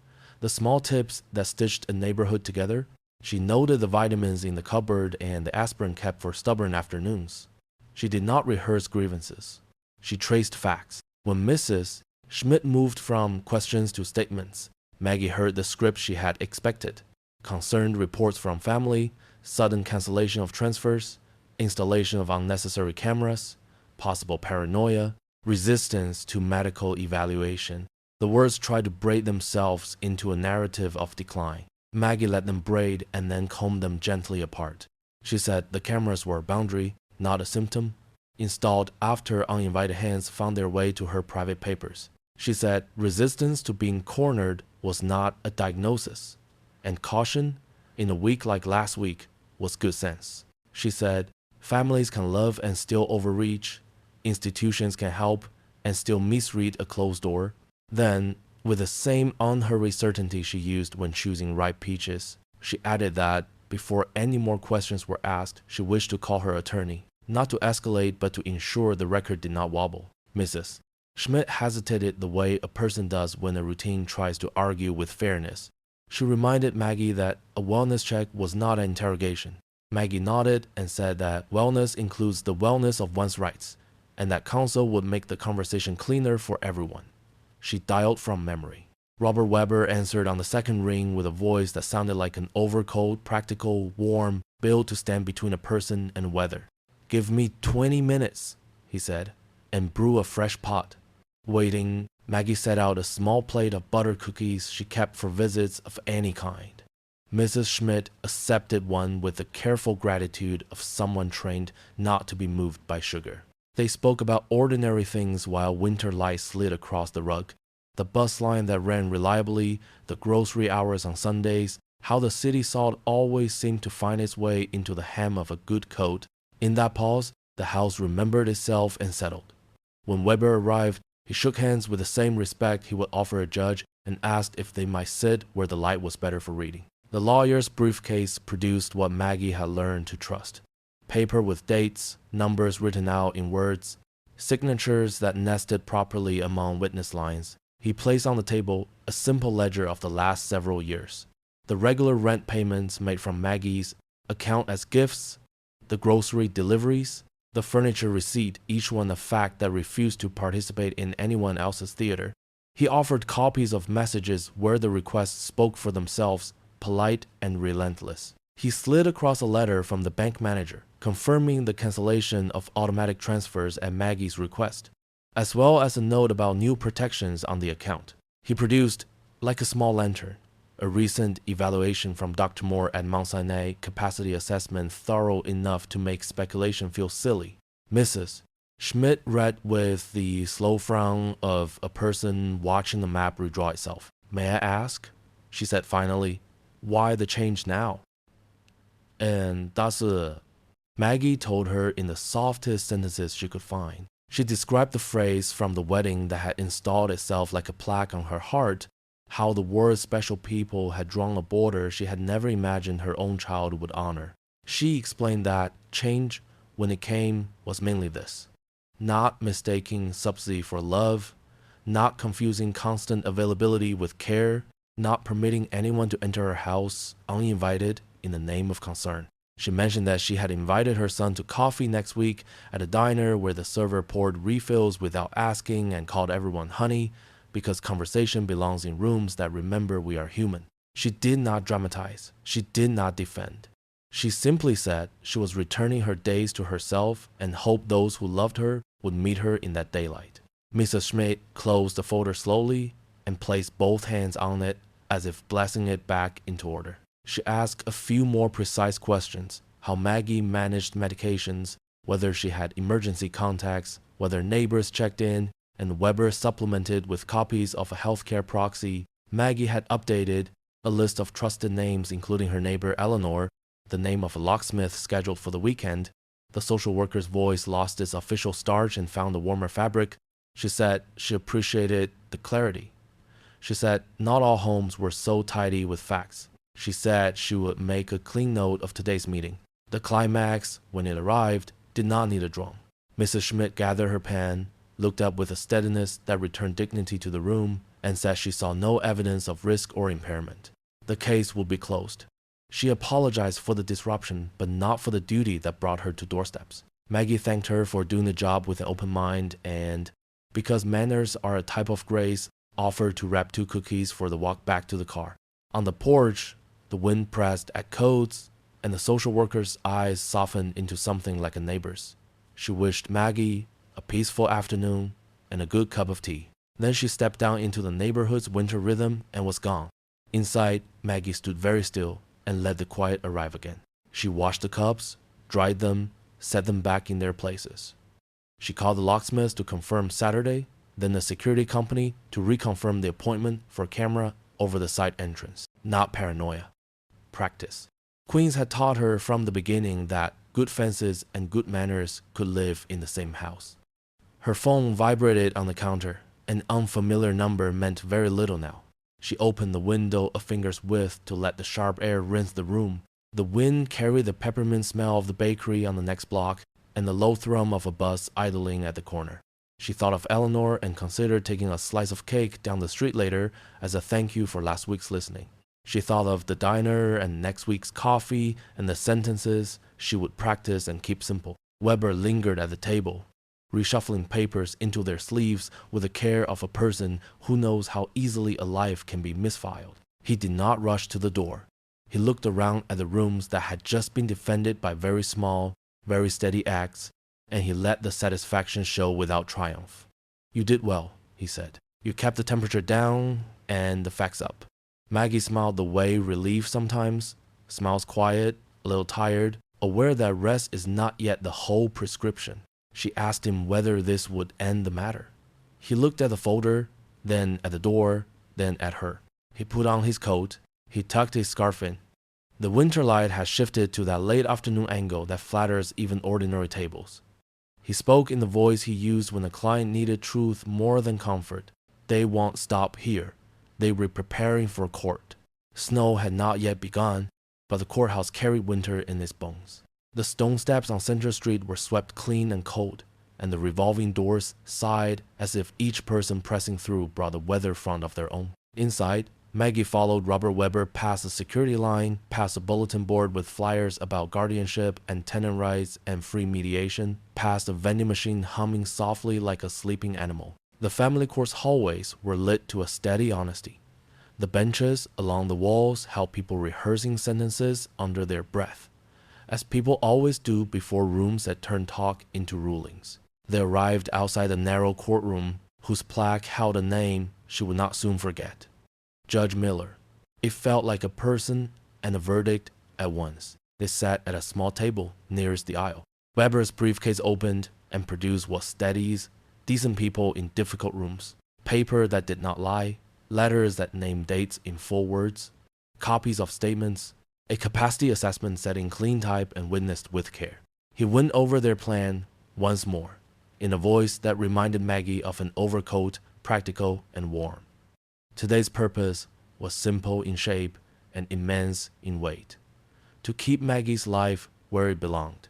the small tips that stitched a neighborhood together. She noted the vitamins in the cupboard and the aspirin kept for stubborn afternoons. She did not rehearse grievances. She traced facts. When Mrs. Schmidt moved from questions to statements, Maggie heard the script she had expected. Concerned reports from family, sudden cancellation of transfers, installation of unnecessary cameras, possible paranoia, resistance to medical evaluation. The words tried to braid themselves into a narrative of decline. Maggie let them braid and then combed them gently apart. She said the cameras were a boundary, not a symptom, installed after uninvited hands found their way to her private papers. She said resistance to being cornered was not a diagnosis, and caution, in a week like last week, was good sense. She said families can love and still overreach, institutions can help and still misread a closed door. Then, with the same unhurried certainty she used when choosing ripe peaches, she added that, before any more questions were asked, she wished to call her attorney, not to escalate but to ensure the record did not wobble. Mrs. Schmidt hesitated the way a person does when a routine tries to argue with fairness. She reminded Maggie that a wellness check was not an interrogation. Maggie nodded and said that wellness includes the wellness of one's rights, and that counsel would make the conversation cleaner for everyone. She dialed from memory. Robert Weber answered on the second ring with a voice that sounded like an overcoat, practical, warm, built to stand between a person and weather. "Give me 20 minutes, he said, "and brew a fresh pot." Waiting, Maggie set out a small plate of butter cookies she kept for visits of any kind. Mrs. Schmidt accepted one with the careful gratitude of someone trained not to be moved by sugar. They spoke about ordinary things while winter light slid across the rug. The bus line that ran reliably, the grocery hours on Sundays, how the city salt always seemed to find its way into the hem of a good coat. In that pause, the house remembered itself and settled. When Weber arrived, he shook hands with the same respect he would offer a judge and asked if they might sit where the light was better for reading. The lawyer's briefcase produced what Maggie had learned to trust. Paper with dates, numbers written out in words, signatures that nested properly among witness lines. He placed on the table a simple ledger of the last several years. The regular rent payments made from Maggie's account as gifts, the grocery deliveries, the furniture receipt, each one a fact that refused to participate in anyone else's theater. He offered copies of messages where the requests spoke for themselves, polite and relentless. He slid across a letter from the bank manager, confirming the cancellation of automatic transfers at Maggie's request, as well as a note about new protections on the account. He produced, like a small lantern, a recent evaluation from Dr. Moore at Mount Sinai capacity assessment thorough enough to make speculation feel silly. Mrs. Schmidt read with the slow frown of a person watching the map redraw itself. "May I ask," she said finally, "why the change now?" "And that's Maggie told her in the softest sentences she could find. She described the phrase from the wedding that had installed itself like a plaque on her heart, how the world's special people had drawn a border she had never imagined her own child would honor. She explained that change, when it came, was mainly this: not mistaking subsidy for love, not confusing constant availability with care, not permitting anyone to enter her house uninvited in the name of concern. She mentioned that she had invited her son to coffee next week at a diner where the server poured refills without asking and called everyone honey, because conversation belongs in rooms that remember we are human. She did not dramatize. She did not defend. She simply said she was returning her days to herself and hoped those who loved her would meet her in that daylight. Mrs. Schmidt closed the folder slowly, and placed both hands on it as if blessing it back into order. She asked a few more precise questions: how Maggie managed medications, whether she had emergency contacts, whether neighbors checked in, and Weber supplemented with copies of a healthcare proxy. Maggie had updated a list of trusted names, including her neighbor Eleanor, the name of a locksmith scheduled for the weekend. The social worker's voice lost its official starch and found a warmer fabric. She said she appreciated the clarity. She said not all homes were so tidy with facts. She said she would make a clean note of today's meeting. The climax, when it arrived, did not need a drum. Mrs. Schmidt gathered her pen, looked up with a steadiness that returned dignity to the room, and said she saw no evidence of risk or impairment. The case would be closed. She apologized for the disruption, but not for the duty that brought her to doorsteps. Maggie thanked her for doing the job with an open mind and, because manners are a type of grace, offered to wrap 2 cookies for the walk back to the car. On the porch, the wind pressed at coats, and the social worker's eyes softened into something like a neighbor's. She wished Maggie a peaceful afternoon and a good cup of tea. Then she stepped down into the neighborhood's winter rhythm and was gone. Inside, Maggie stood very still and let the quiet arrive again. She washed the cups, dried them, set them back in their places. She called the locksmith to confirm Saturday, then the security company to reconfirm the appointment for a camera over the side entrance. Not paranoia. Practice. Queens had taught her from the beginning that good fences and good manners could live in the same house. Her phone vibrated on the counter. An unfamiliar number meant very little now. She opened the window a finger's width to let the sharp air rinse the room. The wind carried the peppermint smell of the bakery on the next block and the low thrum of a bus idling at the corner. She thought of Eleanor and considered taking a slice of cake down the street later as a thank you for last week's listening. She thought of the diner and next week's coffee and the sentences she would practice and keep simple. Weber lingered at the table, reshuffling papers into their sleeves with the care of a person who knows how easily a life can be misfiled. He did not rush to the door. He looked around at the rooms that had just been defended by very small, very steady acts, and he let the satisfaction show without triumph. "You did well," he said. "You kept the temperature down and the facts up." Maggie smiled the way relief sometimes, smiles quiet, a little tired, aware that rest is not yet the whole prescription. She asked him whether this would end the matter. He looked at the folder, then at the door, then at her. He put on his coat. He tucked his scarf in. The winter light had shifted to that late afternoon angle that flatters even ordinary tables. He spoke in the voice he used when a client needed truth more than comfort. "They won't stop here. They were preparing for court." Snow had not yet begun, but the courthouse carried winter in its bones. The stone steps on Central Street were swept clean and cold, and the revolving doors sighed as if each person pressing through brought a weather front of their own. Inside, Maggie followed Robert Weber past the security line, past a bulletin board with flyers about guardianship and tenant rights and free mediation, past a vending machine humming softly like a sleeping animal. The family court's hallways were lit to a steady honesty. The benches along the walls held people rehearsing sentences under their breath, as people always do before rooms that turn talk into rulings. They arrived outside the narrow courtroom, whose plaque held a name she would not soon forget: Judge Miller. It felt like a person and a verdict at once. They sat at a small table nearest the aisle. Weber's briefcase opened and produced what steadies decent people in difficult rooms: paper that did not lie, letters that named dates in full words, copies of statements, a capacity assessment set in clean type and witnessed with care. He went over their plan once more, in a voice that reminded Maggie of an overcoat, practical and warm. Today's purpose was simple in shape and immense in weight: to keep Maggie's life where it belonged,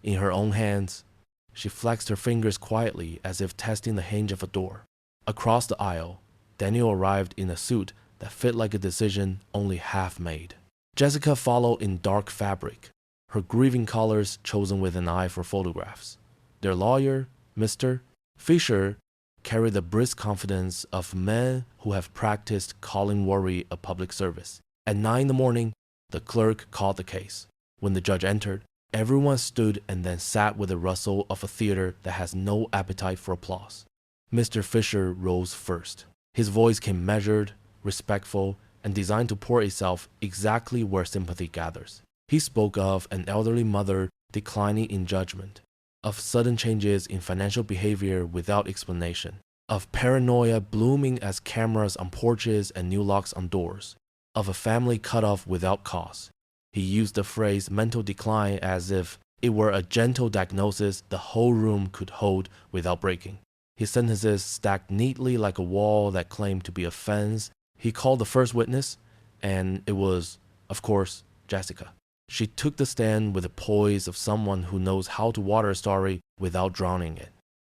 in her own hands. She flexed her fingers quietly as if testing the hinge of a door. Across the aisle, Daniel arrived in a suit that fit like a decision only half made. Jessica followed in dark fabric, her grieving colors chosen with an eye for photographs. Their lawyer, Mr. Fisher, carried the brisk confidence of men who have practiced calling worry a public service. At 9 in the morning, the clerk called the case. When the judge entered, everyone stood and then sat with the rustle of a theater that has no appetite for applause. Mr. Fisher rose first. His voice came measured, respectful, and designed to pour itself exactly where sympathy gathers. He spoke of an elderly mother declining in judgment, of sudden changes in financial behavior without explanation, of paranoia blooming as cameras on porches and new locks on doors, of a family cut off without cause. He used the phrase mental decline as if it were a gentle diagnosis the whole room could hold without breaking. His sentences stacked neatly like a wall that claimed to be a fence. He called the first witness, and it was, of course, Jessica. She took the stand with the poise of someone who knows how to water a story without drowning it.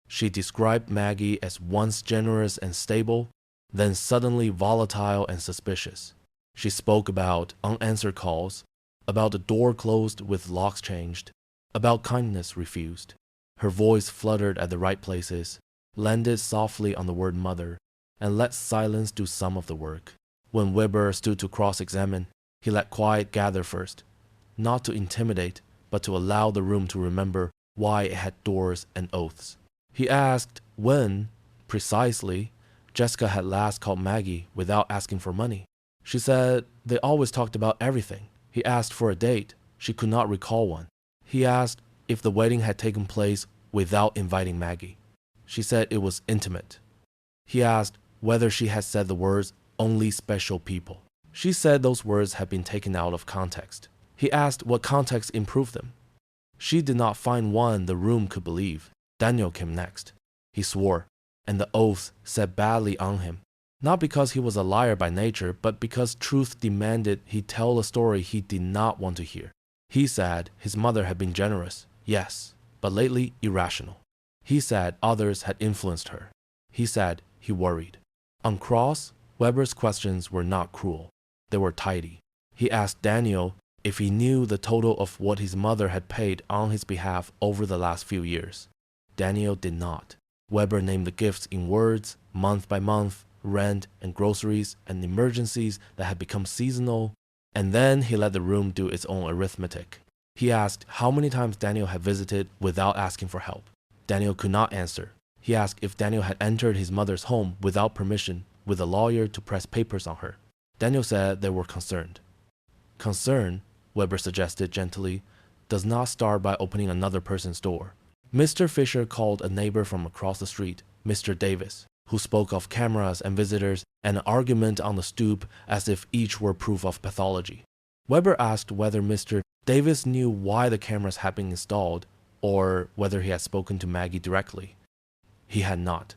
She described Maggie as once generous and stable, then suddenly volatile and suspicious. She spoke about unanswered calls, about the door closed with locks changed, about kindness refused. Her voice fluttered at the right places, landed softly on the word mother, and let silence do some of the work. When Weber stood to cross-examine, he let quiet gather first, not to intimidate, but to allow the room to remember why it had doors and oaths. He asked when, precisely, Jessica had last called Maggie without asking for money. She said they always talked about everything. He asked for a date. She could not recall one. He asked if the wedding had taken place without inviting Maggie. She said it was intimate. He asked whether she had said the words, "only special people." She said those words had been taken out of context. He asked what context improved them. She did not find one the room could believe. Daniel came next. He swore, and the oath sat badly on him. Not because he was a liar by nature, but because truth demanded he tell a story he did not want to hear. He said his mother had been generous, yes, but lately irrational. He said others had influenced her. He said he worried. On cross, Weber's questions were not cruel. They were tidy. He asked Daniel if he knew the total of what his mother had paid on his behalf over the last few years. Daniel did not. Weber named the gifts in words, month by month, rent and groceries and emergencies that had become seasonal, and then he let the room do its own arithmetic. He asked how many times Daniel had visited without asking for help. Daniel could not answer. He asked if Daniel had entered his mother's home without permission with a lawyer to press papers on her. Daniel said they were concerned. Concern, Weber suggested gently, does not start by opening another person's door. Mr. Fisher called a neighbor from across the street, Mr. Davis, who spoke of cameras and visitors and an argument on the stoop as if each were proof of pathology. Weber asked whether Mr. Davis knew why the cameras had been installed or whether he had spoken to Maggie directly. He had not.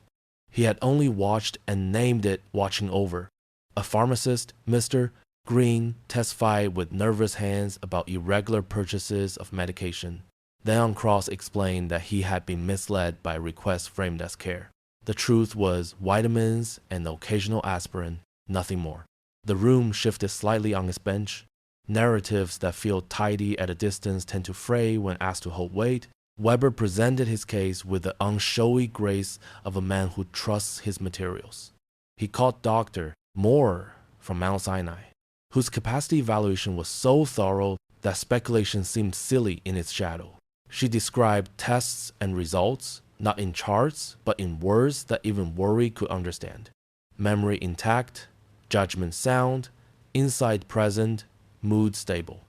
He had only watched and named it watching over. A pharmacist, Mr. Green, testified with nervous hands about irregular purchases of medication. Then Cross explained that he had been misled by a request framed as care. The truth was vitamins and occasional aspirin, nothing more. The room shifted slightly on its bench. Narratives that feel tidy at a distance tend to fray when asked to hold weight. Weber presented his case with the unshowy grace of a man who trusts his materials. He called Dr. Moore from Mount Sinai, whose capacity evaluation was so thorough that speculation seemed silly in its shadow. She described tests and results, not in charts, but in words that even worry could understand. Memory intact, judgment sound, insight present, mood stable.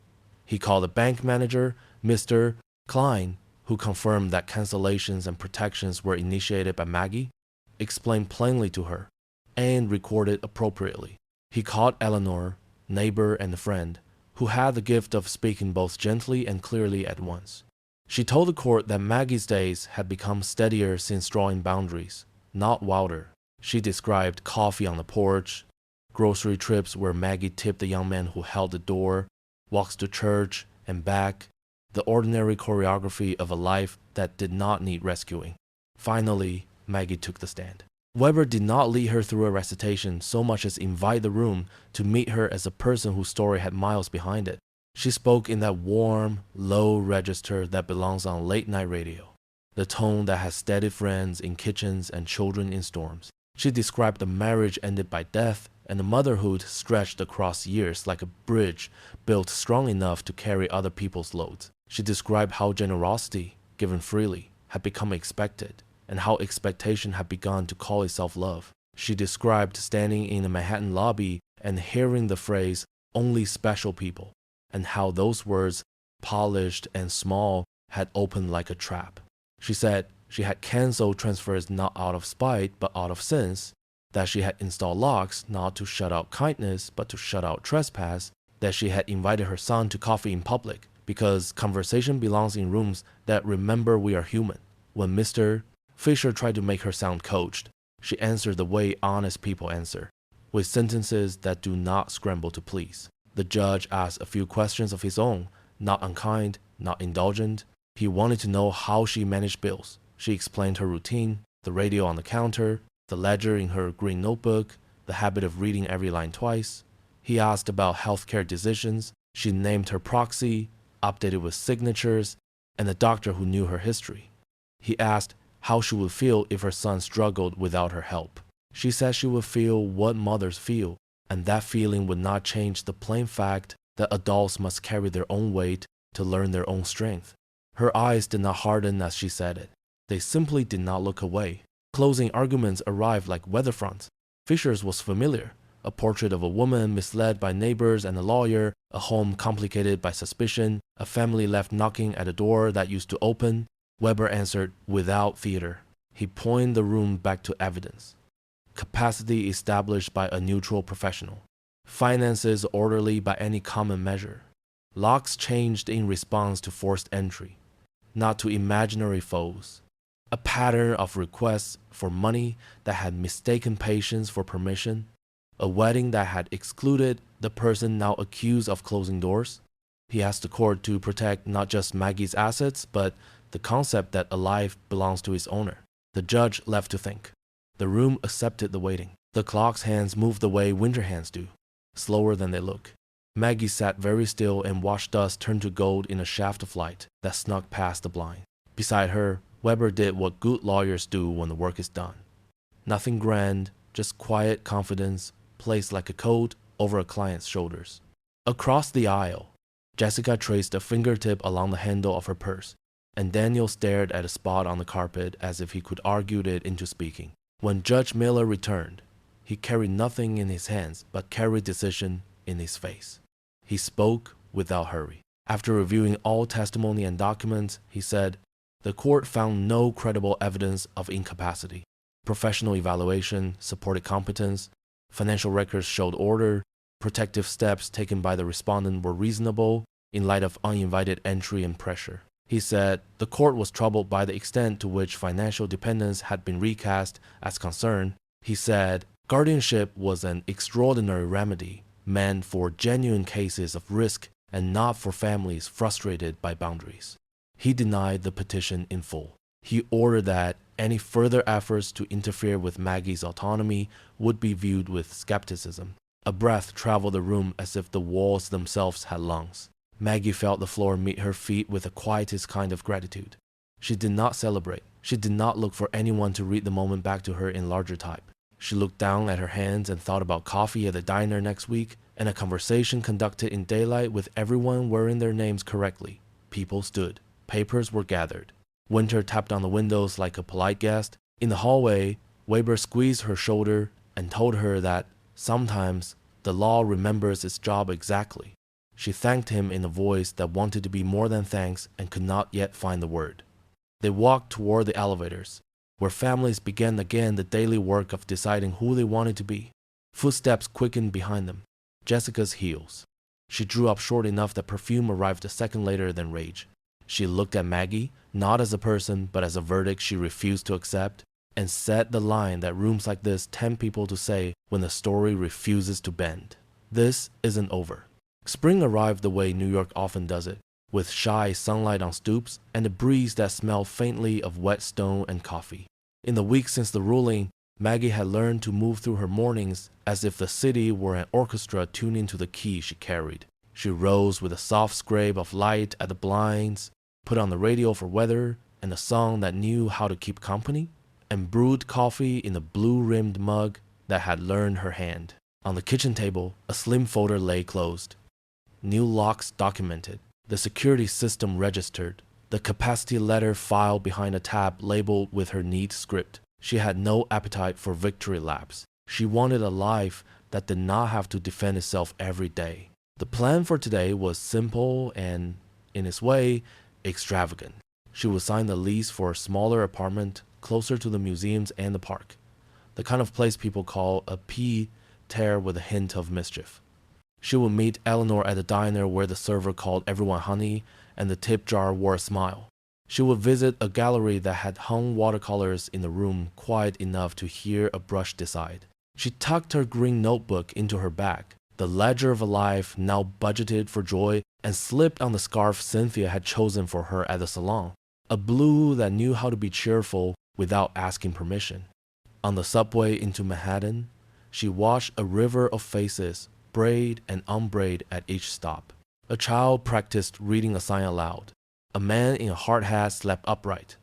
He called the bank manager, Mr. Klein, who confirmed that cancellations and protections were initiated by Maggie, explained plainly to her, and recorded appropriately. He called Eleanor, neighbor and friend, who had the gift of speaking both gently and clearly at once. She told the court that Maggie's days had become steadier since drawing boundaries, not wilder. She described coffee on the porch, grocery trips where Maggie tipped the young man who held the door, walks to church and back, the ordinary choreography of a life that did not need rescuing. Finally, Maggie took the stand. Weber did not lead her through a recitation so much as invite the room to meet her as a person whose story had miles behind it. She spoke in that warm, low register that belongs on late-night radio, the tone that has steadied friends in kitchens and children in storms. She described the marriage ended by death and the motherhood stretched across years like a bridge built strong enough to carry other people's loads. She described how generosity, given freely, had become expected, and how expectation had begun to call itself love. She described standing in the Manhattan lobby and hearing the phrase, "only special people," and how those words, polished and small, had opened like a trap. She said she had canceled transfers not out of spite but out of sense, that she had installed locks not to shut out kindness but to shut out trespass, that she had invited her son to coffee in public because conversation belongs in rooms that remember we are human. When Mr. Fisher tried to make her sound coached, she answered the way honest people answer, with sentences that do not scramble to please. The judge asked a few questions of his own, not unkind, not indulgent. He wanted to know how she managed bills. She explained her routine, the radio on the counter, the ledger in her green notebook, the habit of reading every line twice. He asked about healthcare decisions. She named her proxy, updated with signatures, and the doctor who knew her history. He asked how she would feel if her son struggled without her help. She said she would feel what mothers feel, and that feeling would not change the plain fact that adults must carry their own weight to learn their own strength. Her eyes did not harden as she said it. They simply did not look away. Closing arguments arrived like weather fronts. Fisher's was familiar. A portrait of a woman misled by neighbors and a lawyer, a home complicated by suspicion, a family left knocking at a door that used to open. Weber answered without theater. He pointed the room back to evidence. Capacity established by a neutral professional. Finances orderly by any common measure. Locks changed in response to forced entry, not to imaginary foes. A pattern of requests for money that had mistaken patience for permission. A wedding that had excluded the person now accused of closing doors. He asked the court to protect not just Maggie's assets, but the concept that a life belongs to its owner. The judge left to think. The room accepted the waiting. The clock's hands moved the way winter hands do, slower than they look. Maggie sat very still and watched dust turn to gold in a shaft of light that snuck past the blind. Beside her, Weber did what good lawyers do when the work is done. Nothing grand, just quiet confidence placed like a coat over a client's shoulders. Across the aisle, Jessica traced a fingertip along the handle of her purse, and Daniel stared at a spot on the carpet as if he could argue it into speaking. When Judge Miller returned, he carried nothing in his hands but carried decision in his face. He spoke without hurry. After reviewing all testimony and documents, he said, "The court found no credible evidence of incapacity. Professional evaluation supported competence. Financial records showed order. Protective steps taken by the respondent were reasonable in light of uninvited entry and pressure." He said the court was troubled by the extent to which financial dependence had been recast as concern. He said guardianship was an extraordinary remedy meant for genuine cases of risk and not for families frustrated by boundaries. He denied the petition in full. He ordered that any further efforts to interfere with Maggie's autonomy would be viewed with skepticism. A breath traveled the room as if the walls themselves had lungs. Maggie felt the floor meet her feet with the quietest kind of gratitude. She did not celebrate. She did not look for anyone to read the moment back to her in larger type. She looked down at her hands and thought about coffee at the diner next week and a conversation conducted in daylight with everyone wearing their names correctly. People stood. Papers were gathered. Winter tapped on the windows like a polite guest. In the hallway, Weber squeezed her shoulder and told her that sometimes the law remembers its job exactly. She thanked him in a voice that wanted to be more than thanks and could not yet find the word. They walked toward the elevators, where families began again the daily work of deciding who they wanted to be. Footsteps quickened behind them. Jessica's heels. She drew up short enough that perfume arrived a second later than rage. She looked at Maggie, not as a person, but as a verdict she refused to accept, and said the line that rooms like this tempt people to say when the story refuses to bend. This isn't over. Spring arrived the way New York often does it, with shy sunlight on stoops and a breeze that smelled faintly of wet stone and coffee. In the weeks since the ruling, Maggie had learned to move through her mornings as if the city were an orchestra tuning to the key she carried. She rose with a soft scrape of light at the blinds, put on the radio for weather and a song that knew how to keep company, and brewed coffee in the blue-rimmed mug that had learned her hand. On the kitchen table, a slim folder lay closed. New locks documented, the security system registered, the capacity letter filed behind a tab labeled with her neat script. She had no appetite for victory laps. She wanted a life that did not have to defend itself every day. The plan for today was simple and, in its way, extravagant. She would sign the lease for a smaller apartment closer to the museums and the park, the kind of place people call a pied-terre with a hint of mischief. She would meet Eleanor at the diner where the server called everyone honey and the tip jar wore a smile. She would visit a gallery that had hung watercolors in the room quiet enough to hear a brush decide. She tucked her green notebook into her bag, the ledger of a life now budgeted for joy, and slipped on the scarf Cynthia had chosen for her at the salon, a blue that knew how to be cheerful without asking permission. On the subway into Manhattan, she watched a river of faces braid and unbraid at each stop. A child practiced reading a sign aloud. A man in a hard hat slept upright.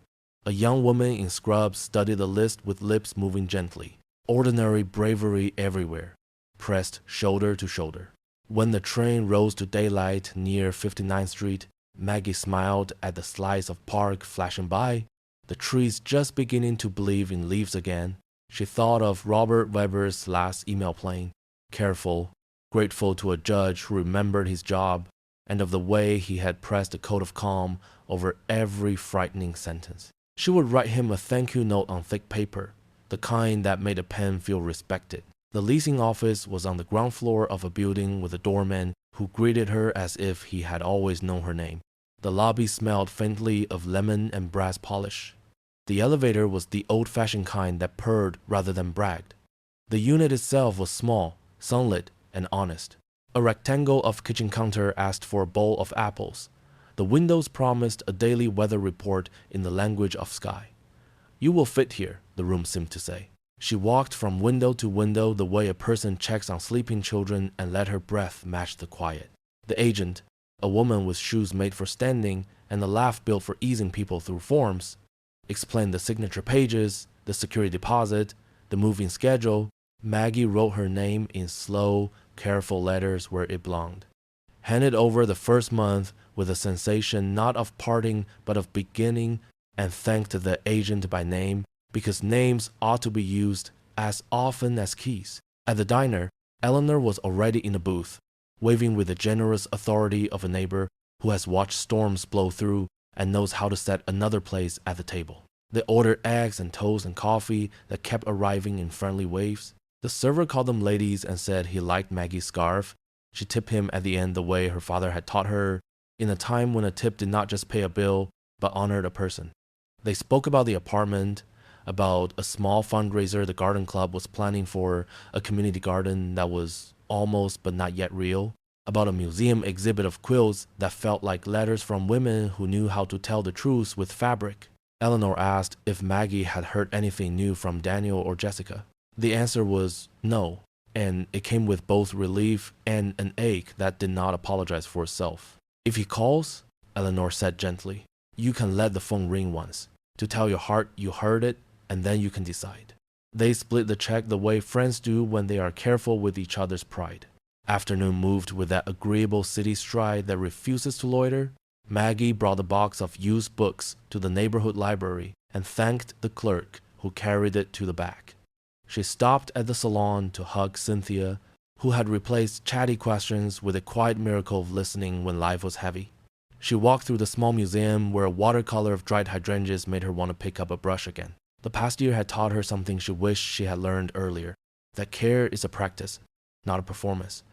A young woman in scrubs studied the list with lips moving gently. Ordinary bravery everywhere, pressed shoulder to shoulder. When the train rose to daylight near 59th Street, Maggie smiled at the slice of park flashing by, the trees just beginning to believe in leaves again. She thought of Robert Webber's last email plane, careful, grateful to a judge who remembered his job, and of the way he had pressed a coat of calm over every frightening sentence. She would write him a thank you note on thick paper, the kind that made a pen feel respected. The leasing office was on the ground floor of a building with a doorman who greeted her as if he had always known her name. The lobby smelled faintly of lemon and brass polish. The elevator was the old-fashioned kind that purred rather than bragged. The unit itself was small, sunlit, and honest. A rectangle of kitchen counter asked for a bowl of apples. The windows promised a daily weather report in the language of sky. You will fit here, the room seemed to say. She walked from window to window the way a person checks on sleeping children and let her breath match the quiet. The agent, a woman with shoes made for standing and a laugh built for easing people through forms, explained the signature pages, the security deposit, the moving schedule. Maggie wrote her name in slow, careful letters where it belonged. Handed over the first month with a sensation not of parting but of beginning, and thanked the agent by name, because names ought to be used as often as keys. At the diner, Eleanor was already in the booth, waving with the generous authority of a neighbor who has watched storms blow through and knows how to set another place at the table. They ordered eggs and toast and coffee that kept arriving in friendly waves. The server called them ladies and said he liked Maggie's scarf. She tipped him at the end the way her father had taught her, in a time when a tip did not just pay a bill, but honored a person. They spoke about the apartment, about a small fundraiser the garden club was planning for a community garden that was almost but not yet real, about a museum exhibit of quilts that felt like letters from women who knew how to tell the truth with fabric. Eleanor asked if Maggie had heard anything new from Daniel or Jessica. The answer was no, and it came with both relief and an ache that did not apologize for itself. If he calls, Eleanor said gently, you can let the phone ring once, to tell your heart you heard it, and then you can decide. They split the check the way friends do when they are careful with each other's pride. Afternoon moved with that agreeable city stride that refuses to loiter. Maggie brought a box of used books to the neighborhood library and thanked the clerk who carried it to the back. She stopped at the salon to hug Cynthia, who had replaced chatty questions with a quiet miracle of listening when life was heavy. She walked through the small museum where a watercolor of dried hydrangeas made her want to pick up a brush again. The past year had taught her something she wished she had learned earlier, that care is a practice, not a performance,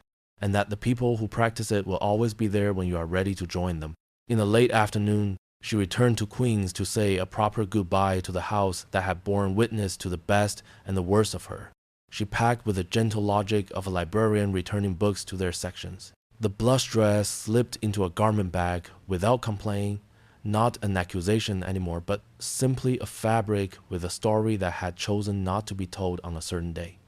and that the people who practice it will always be there when you are ready to join them. In the late afternoon, she returned to Queens to say a proper goodbye to the house that had borne witness to the best and the worst of her. She packed with the gentle logic of a librarian returning books to their sections. The blush dress slipped into a garment bag without complaint, not an accusation anymore, but simply a fabric with a story that had chosen not to be told on a certain day.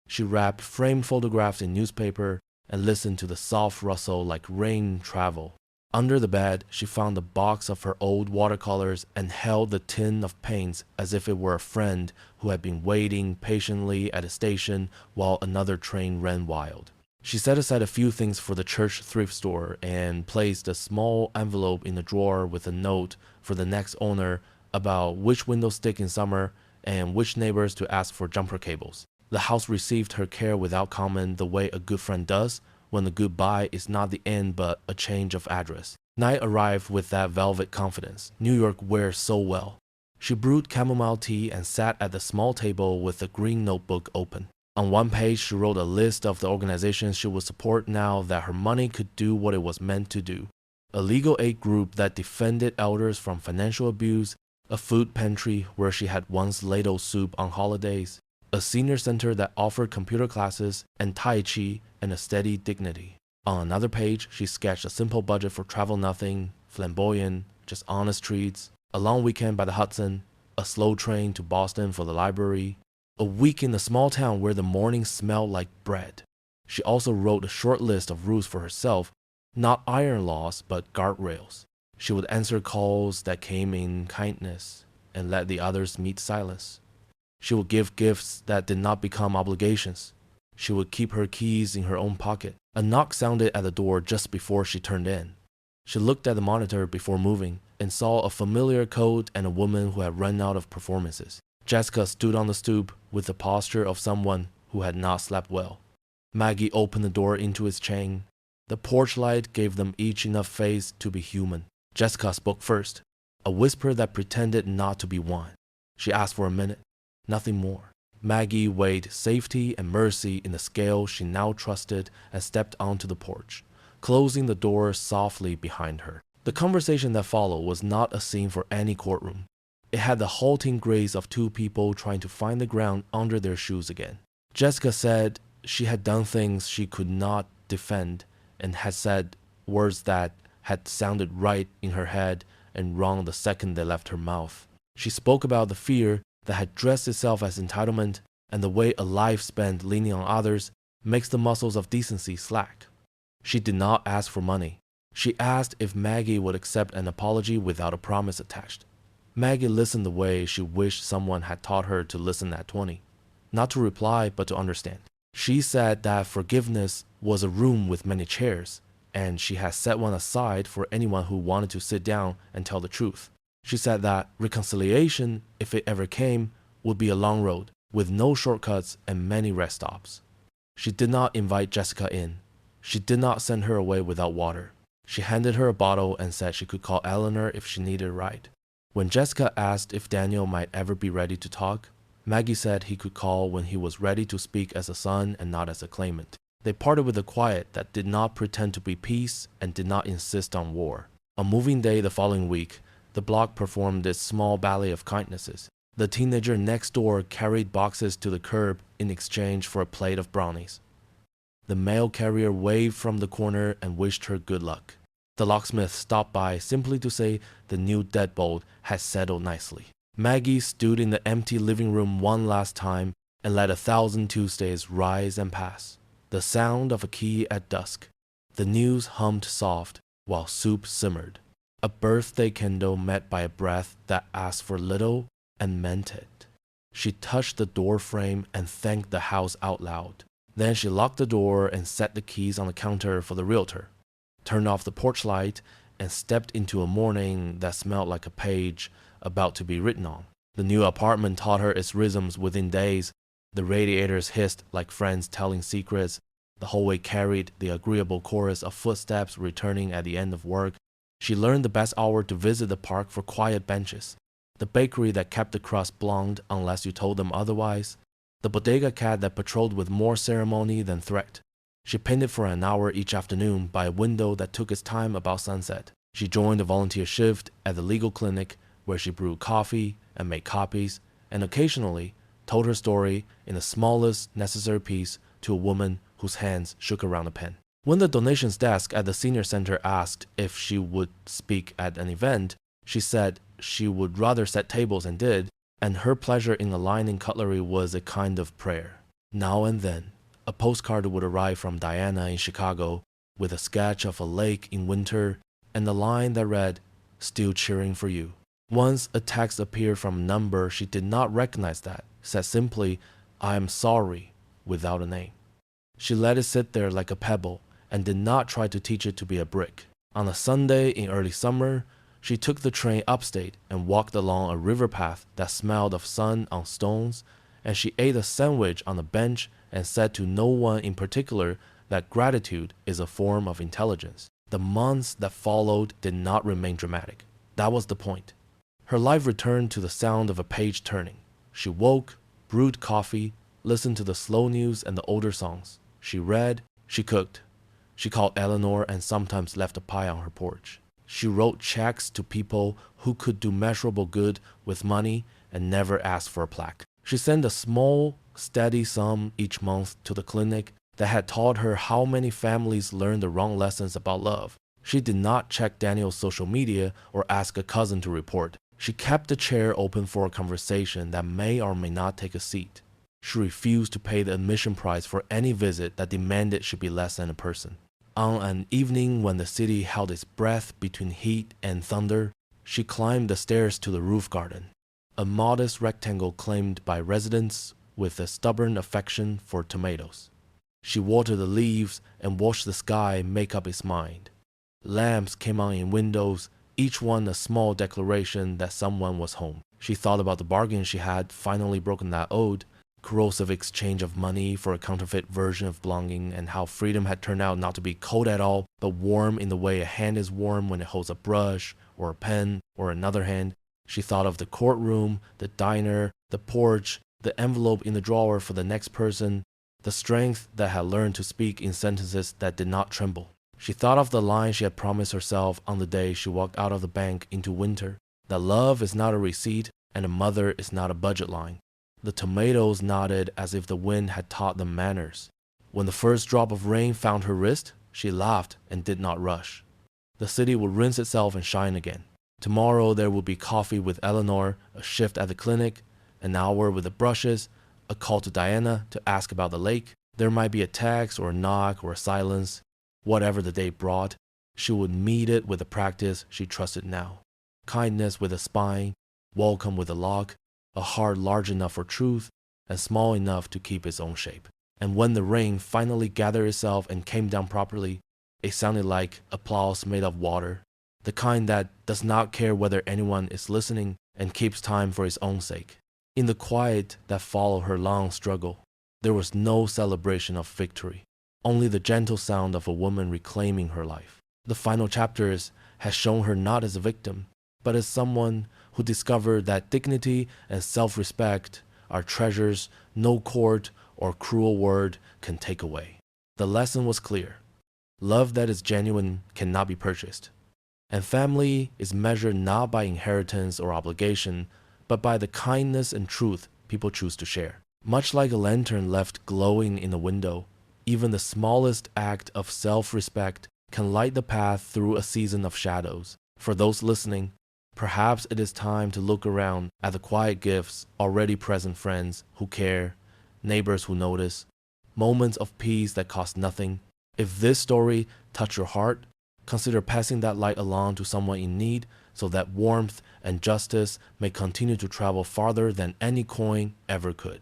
She wrapped framed photographs in newspaper and listened to the soft rustle like rain travel. Under the bed, she found a box of her old watercolors and held the tin of paints as if it were a friend who had been waiting patiently at a station while another train ran wild. She set aside a few things for the church thrift store and placed a small envelope in a drawer with a note for the next owner about which window stick in summer and which neighbors to ask for jumper cables. The house received her care without comment, the way a good friend does when the goodbye is not the end but a change of address. Night arrived with that velvet confidence New York wears so well. She brewed chamomile tea and sat at the small table with the green notebook open. On one page, she wrote a list of the organizations she would support now that her money could do what it was meant to do. A legal aid group that defended elders from financial abuse, a food pantry where she had once ladled soup on holidays, a senior center that offered computer classes and tai chi and a steady dignity. On another page, she sketched a simple budget for travel nothing, flamboyant, just honest treats, a long weekend by the Hudson, a slow train to Boston for the library, a week in a small town where the morning smelled like bread. She also wrote a short list of rules for herself, not iron laws, but guardrails. She would answer calls that came in kindness and let the others meet silence. She would give gifts that did not become obligations. She would keep her keys in her own pocket. A knock sounded at the door just before she turned in. She looked at the monitor before moving and saw a familiar coat and a woman who had run out of performances. Jessica stood on the stoop with the posture of someone who had not slept well. Maggie opened the door into its chain. The porch light gave them each enough face to be human. Jessica spoke first, a whisper that pretended not to be one. She asked for a minute, nothing more. Maggie weighed safety and mercy in the scale she now trusted and stepped onto the porch, closing the door softly behind her. The conversation that followed was not a scene for any courtroom. It had the halting grace of two people trying to find the ground under their shoes again. Jessica said she had done things she could not defend and had said words that had sounded right in her head and wrong the second they left her mouth. She spoke about the fear that had dressed itself as entitlement and the way a life spent leaning on others makes the muscles of decency slack. She did not ask for money. She asked if Maggie would accept an apology without a promise attached. Maggie listened the way she wished someone had taught her to listen at 20. Not to reply, but to understand. She said that forgiveness was a room with many chairs, and she had set one aside for anyone who wanted to sit down and tell the truth. She said that reconciliation, if it ever came, would be a long road, with no shortcuts and many rest stops. She did not invite Jessica in. She did not send her away without water. She handed her a bottle and said she could call Eleanor if she needed a ride. When Jessica asked if Daniel might ever be ready to talk, Maggie said he could call when he was ready to speak as a son and not as a claimant. They parted with a quiet that did not pretend to be peace and did not insist on war. On moving day the following week, the block performed its small ballet of kindnesses. The teenager next door carried boxes to the curb in exchange for a plate of brownies. The mail carrier waved from the corner and wished her good luck. The locksmith stopped by simply to say the new deadbolt had settled nicely. Maggie stood in the empty living room one last time and let 1,000 Tuesdays rise and pass. The sound of a key at dusk. The news hummed soft while soup simmered. A birthday candle met by a breath that asked for little and meant it. She touched the door frame and thanked the house out loud. Then she locked the door and set the keys on the counter for the realtor, turned off the porch light, and stepped into a morning that smelled like a page about to be written on. The new apartment taught her its rhythms within days. The radiators hissed like friends telling secrets. The hallway carried the agreeable chorus of footsteps returning at the end of work. She learned the best hour to visit the park for quiet benches. The bakery that kept the crust blonde unless you told them otherwise. The bodega cat that patrolled with more ceremony than threat. She painted for an hour each afternoon by a window that took its time about sunset. She joined a volunteer shift at the legal clinic where she brewed coffee and made copies, and occasionally told her story in the smallest necessary piece to a woman whose hands shook around a pen. When the donations desk at the senior center asked if she would speak at an event, she said she would rather set tables and did, and her pleasure in aligning cutlery was a kind of prayer. Now and then, a postcard would arrive from Diana in Chicago with a sketch of a lake in winter and a line that read, "Still cheering for you." Once a text appeared from a number she did not recognize that said simply, "I am sorry," without a name. She let it sit there like a pebble and did not try to teach it to be a brick. On a Sunday in early summer, She took the train upstate and walked along a river path that smelled of sun on stones, and she ate a sandwich on a bench and said to no one in particular that gratitude is a form of intelligence. The months that followed did not remain dramatic. That was the point. Her life returned to the sound of a page turning. She woke, brewed coffee, listened to the slow news and the older songs. She read, she cooked. She called Eleanor and sometimes left a pie on her porch. She wrote checks to people who could do measurable good with money and never asked for a plaque. She sent a small, steady sum each month to the clinic that had taught her how many families learn the wrong lessons about love. She did not check Daniel's social media or ask a cousin to report. She kept the chair open for a conversation that may or may not take a seat. She refused to pay the admission price for any visit that demanded she be less than a person. On an evening when the city held its breath between heat and thunder, she climbed the stairs to the roof garden, a modest rectangle claimed by residents with a stubborn affection for tomatoes. She watered the leaves and watched the sky make up its mind. Lamps came on in windows, each one a small declaration that someone was home. She thought about the bargain she had finally broken that ode, corrosive exchange of money for a counterfeit version of belonging, and how freedom had turned out not to be cold at all, but warm in the way a hand is warm when it holds a brush, or a pen, or another hand. She thought of the courtroom, the diner, the porch, the envelope in the drawer for the next person, the strength that had learned to speak in sentences that did not tremble. She thought of the line she had promised herself on the day she walked out of the bank into winter, that love is not a receipt and a mother is not a budget line. The tomatoes nodded as if the wind had taught them manners. When the first drop of rain found her wrist, she laughed and did not rush. The city would rinse itself and shine again. Tomorrow there would be coffee with Eleanor, a shift at the clinic, an hour with the brushes, a call to Diana to ask about the lake. There might be a text or a knock or a silence. Whatever the day brought, she would meet it with a practice she trusted now. Kindness with a spine, welcome with a lock, a heart large enough for truth and small enough to keep its own shape. And when the rain finally gathered itself and came down properly, it sounded like applause made of water, the kind that does not care whether anyone is listening and keeps time for its own sake. In the quiet that followed her long struggle, there was no celebration of victory, only the gentle sound of a woman reclaiming her life. The final chapters has shown her not as a victim, but as someone who discovered that dignity and self-respect are treasures no court or cruel word can take away. The lesson was clear. Love that is genuine cannot be purchased. And family is measured not by inheritance or obligation, but by the kindness and truth people choose to share. Much like a lantern left glowing in a window, even the smallest act of self-respect can light the path through a season of shadows. For those listening, perhaps it is time to look around at the quiet gifts, already present friends who care, neighbors who notice, moments of peace that cost nothing. If this story touched your heart, consider passing that light along to someone in need so that warmth and justice may continue to travel farther than any coin ever could.